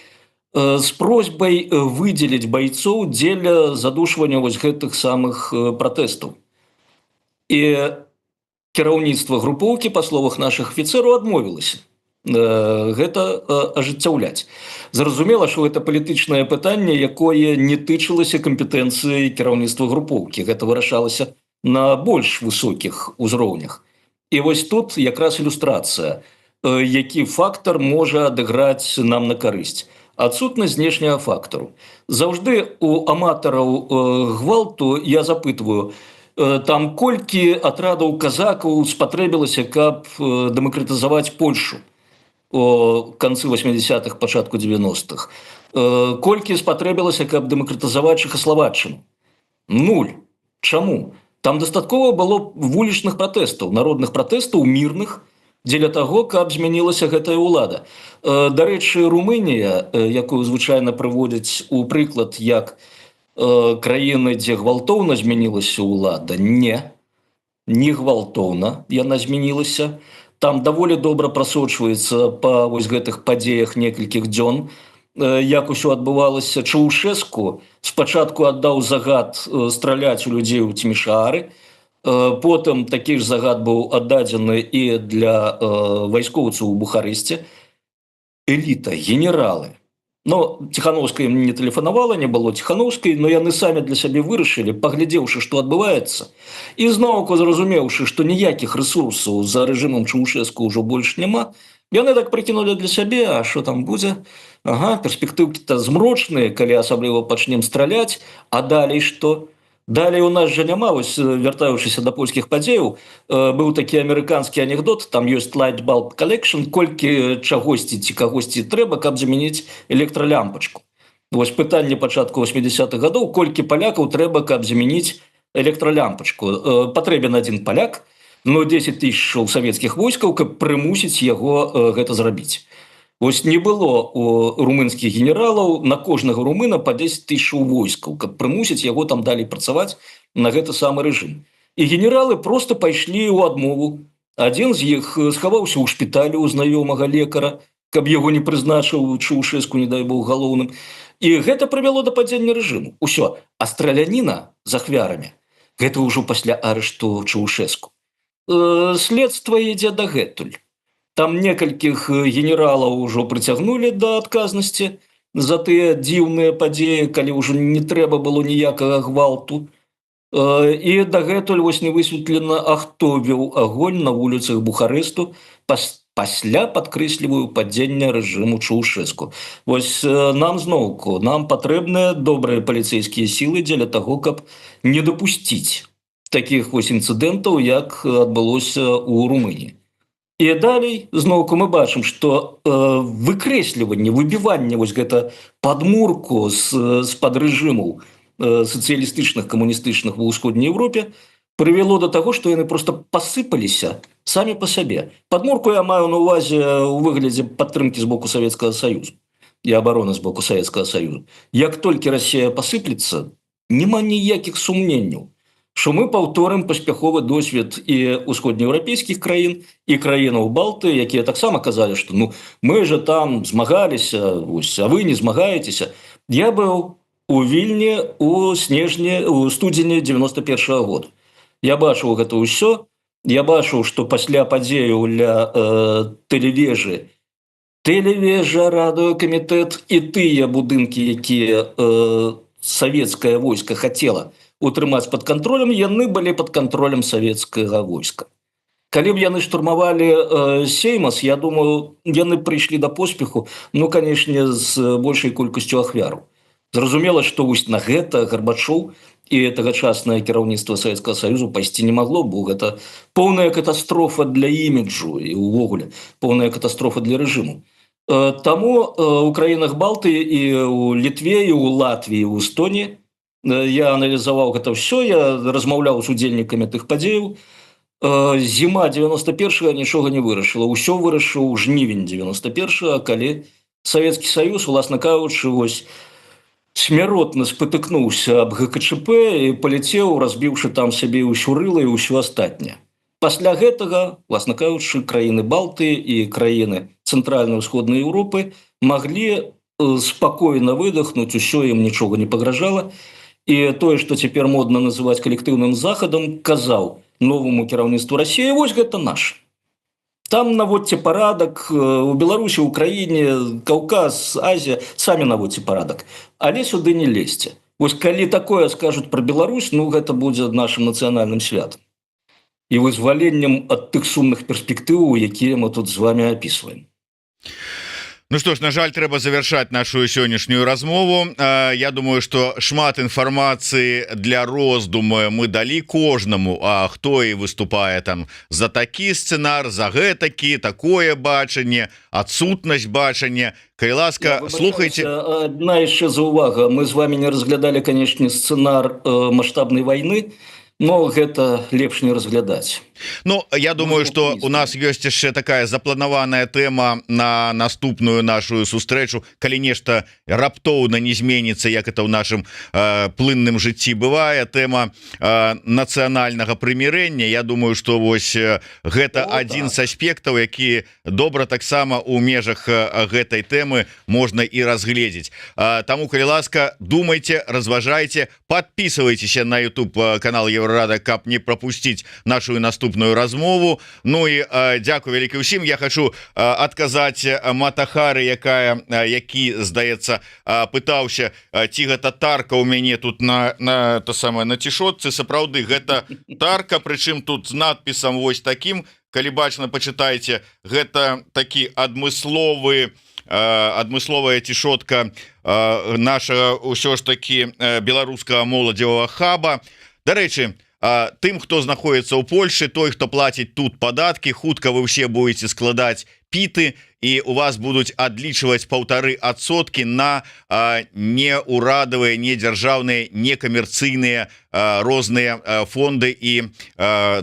з просьбай выдзеліць байцоў дзеля задушвання вось гэтых самых пратэстаў. І кіраўніцтва групоўкі, па словах нашых афіцэраў, адмовілася гэта ажыццяўляць. Зразумела, што гэта палітычнае пытанне, якое не тычылася кампетэнцыі кіраўніцтва групоўкі. Гэта вырашалася на больш высокіх узроўнях. І вось тут якраз ілюстрацыя, які фактар можа адыграць нам на карысць. Адсутнасць знешняга фактару. Заўжды у аматараў гвалту я запытваю, там колькі атрадаў казакаў спатрэбілася, каб дэмакратызаваць Польшу у канцы 80-х, пачатку 90-х. Колькі спатрэбілася, каб дэмакратызаваць Чэхаславаччыну? 0. Чаму? Там дастаткова было вулічных пратэстаў, народных пратэстаў, мірных, дзеля таго, каб змянілася гэтая ўлада. Дарэчы, Румынія, якую звычайна прыводзяць у прыклад як краіны, дзе гвалтоўна змянілася ўлада, не гвалтоўна яна змянілася. Там даволі добра прасочваецца па вось гэтых падзеях некалькіх дзён, як усё адбывалася. Чаўшэску спачатку аддаў загад страляць у людзей у Цімішаары, потым такі ж загад быў аддадзены і для вайскоўцаў у Бухаресце. Эліта, генералы. Но Ціхановская ім не тэлефанавала, не было Ціхановскай, но яны самі для сябе вырашылі, паглядзеўшы, што адбываецца, і зноўку зразумеўшы, што ніякіх рэсурсаў за рэжымам Чаўшэску ўжо больш няма, яны так прыкінулі для сябе, а што там будзе? Ага, перспектыўкі-то змрочныя, калі асабліва пачнем страляць, а далей што? Далей у нас жа няма, вось вяртаючыся да польскіх падзеяў, быў такі амерыканскі анекдот, там ёсць light bulb collection, колькі чагосьці ці кагосьці трэба, каб замяніць электралямпачку. Вось пытанне пачатку 80-х гадоў, колькі палякаў трэба, каб замяніць электралямпачку. Патрэбен адзін паляк, но 10 тысячаў савецкіх войскаў, каб прымусіць яго гэта зрабіць. Вось не было у румынскіх генералаў на кожнага румына па 10 тысячаў войскаў, каб прымусіць яго там далей працаваць на гэты самы рэжым. І генералы проста пайшлі ў адмову. Адзін з іх схаваўся ў шпіталі ў знаёмага лекара, каб яго не прызначыў Чаўшэску, не дай бог, галоўным. І гэта прывяло да падзення рэжыму. Усё. А страляніна з ахвярамі – гэта ўжо пасля арышту Чаўшэску. Следства ідзе дагэтуль. Там некалькіх генералаў ужо прыцягнулі да адказнасці за тыя дзіўныя падзеі, калі ўжо не трэба было ніякага гвалту. І дагэтуль вось не высветлена, а хто вёў агонь на вуліцах Бухаресту пасля, падкрэсліваю, падзення рэжыму Чаўшэску. Вось нам зноўку, нам патрэбныя добрыя паліцэйскія сілы дзеля таго, каб не дапусціць такіх вось інцыдэнтаў, як адбылося ў Румыніі. І далей, зноўку, мы бачым, што выкрэсліванне, выбіванне вось гэта падмурку з-пад рэжымаў сацыялістычных, камуністычных ва ўсходняй Еўропе прывяло да таго, што яны проста пасыпаліся самі па сабе. Падмурку я маю на ўвазе ў выглядзе падтрымкі з боку Савецкага Саюзу і абароны з боку Савецкага Саюзу. Як толькі Расія пасыплецца, няма ніякіх сумненняў, што мы паўторым паспяховы досвед і ўсходнееўрапейскіх краін, і краінаў Балты, якія таксама казалі, што ну, мы же там змагаліся, ось, а вы не змагаецеся. Я быў у Вільні у студзені 91-го года. Я бачыў гэта ўсё, я бачыў, што пасля падзеяў ля тэлевежы, радыёкамітэт і тыя будынкі, якія савецкае войска хацела утрымаць пад кантролем, яны былі пад кантролем савецкага войска. Калі б яны штурмавалі Сеймас, я думаю, яны прыйшлі да поспеху, ну, канешне, з большай колькасцю ахвяраў. Зразумела, што вось на гэта Гарбачоў і тагачаснае кіраўніцтва Савецкага Саюзу пайсці не магло, бо гэта поўная катастрофа для іміджу і ўвогуле поўная катастрофа для рэжыму. Таму у краінах Балтыі і ў Літве, і ў Латвіі, у Эстоніі я аналізаваў гэта ўсё, я размаўляў з удзельнікамі тых падзеяў. Зіма 91-го нічога не вырашыла. Усё вырашыў жнівень 91-го, калі Савецкі Саюз, уласна кажучы, вось смяротна спатыкнуўся аб ГКЧП і паляцеў, разбіўшы там сябе ўсю рыла і ўсё астатняе. Пасля гэтага, власна кажучы, краіны Балтыі і краіны цэнтральна-ўсходнай Еўропы маглі спакойна выдохнуць, усё ім нічога не пагражала. І тое, што цяпер модна называць калектыўным захадам, казаў новаму кіраўніцтву Расіі: вось гэта наш. Там наводзьце парадак, у Беларусі, Украіне, Каўказ, Азія, самі наводзьце парадак. Але сюды не лезьце. Вось калі такое скажуць пра Беларусь, ну гэта будзе нашым нацыянальным святам і вызваленнем ад тых сумных перспектываў, якія мы тут з вами опісваем. Ну что ж, на жаль, трэба завершаць нашу сённяшнюю размову. Я думаю, что шмат інфармацыі для роздуму мы далі кожнаму, а хто і выступае там за такі сцэнар, за гэтакі, такое бачанне, адсутнасць бачання. Калі ласка, слухайте. Одна яшчэ заўвага: мы з вами не разглядалі, канешне, сцэнар маштабнай вайны, но гэта лепш не разглядаць. Ну, я думаю, что у нас ёсць яшчэ такая запланаваная тэма на наступную нашу сустрэчу, калі нешта раптоўна не зменіцца, як это ў нашым плынным жыцці бывае, тэма нацыянальнага прымірэння. Я думаю, что вось гэта адзін з аспектаў, які добра таксама ў межах гэтай тэмы можна і разгледзець. Таму, калі ласка, думайте, разважайте, подписывайтесь на YouTube канал Еврорада, каб не пропустить нашу наступную размову. Ну і дзякую вялікі ўсім. Я хочу адказаць Матахары, які, здаецца, пытаўся, ці гэта тарка ў мяне тут на цішотцы. Сапраўды, гэта тарка, прычым тут з надпісам вось такім, калі бачна, пачытайце, гэта такі адмысловая цішотка наша ўсё ж такі беларускага моладзевага хаба. Дарэчы, тым, хто знаходіцца ў Польшы, той, хто плаціць тут падаткі, хутка вы ўсе будете складаць піты, і у вас будуць адлічваць 1,5% на неурадавыя, недзяржаўныя, некамерцыйныя розныя фонды і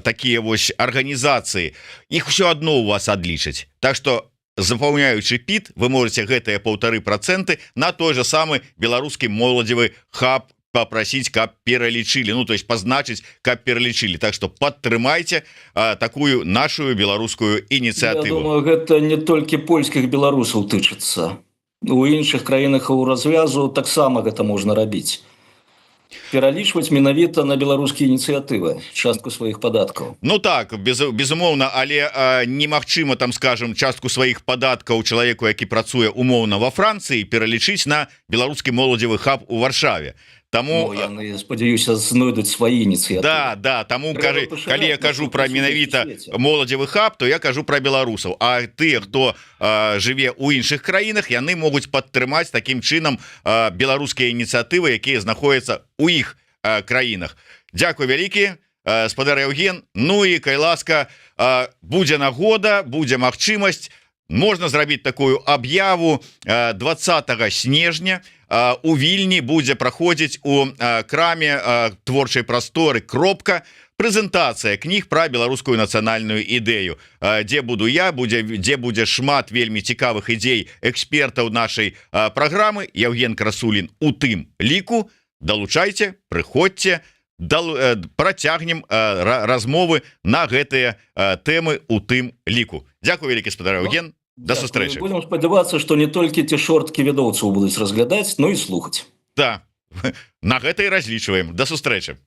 такія вось арганізацыі. Іх усё адно у вас адлічаць. Так што, запаўняючы піт, вы можете гэтыя 1,5% на той же самы беларускі моладзевы хаб попросить, каб пералічылі, ну, то есть позначить, каб пералічылі. Так что падтрымайце такую нашу беларускую ініцыятыву. Я думаю, гэта не толькі польскіх беларусаў тычыцца. У іншых краінах у развязу таксама гэта можна рабіць. Пералічваць менавіта на беларускія ініцыятывы частку сваіх падаткаў. Ну так, безумоўна, але немагчыма, там, скажем, частку сваіх падаткаў чалавеку, які працуе умоўна во Францыі, пералічыць на беларускі моладзевы хаб у Варшаве. Таму, яны, спадзяюся, знойдуць свае ініцыятывы. Да, таму, калі я кажу пра менавіта моладзевы хаб, то я кажу пра беларусаў. А тыя, хто жыве ў іншых краінах, яны могуць падтрымаць такім чынам беларускія ініцыятывы, якія знаходзяцца ў іх краінах. Дзякуй вялікі, спадар Яўген. Ну і, калі ласка, будзе нагода, будзе магчымасць, можна зрабіць такую аб'яву 20 снежня. У Вільні будзе праходзіць у краме творчай прасторы «Кропка» прэзентацыя кніг пра беларускую нацыянальную ідэю, дзе буду я, дзе будзе шмат вельмі цікавых ідзей экспертаў нашай праграмы. Яўген Красулін у тым ліку. Далучайце, прыходзьце, працягнем размовы на гэтыя тэмы у тым ліку. Дзякуй вялікі, спадар Яўген. До сустрэчы. Будем спадзявацца, што не толькі ці шорткі відоўцаў будуць разглядаць, но і слухаць. Да, на гэта і разлічваем. До сустрэчы.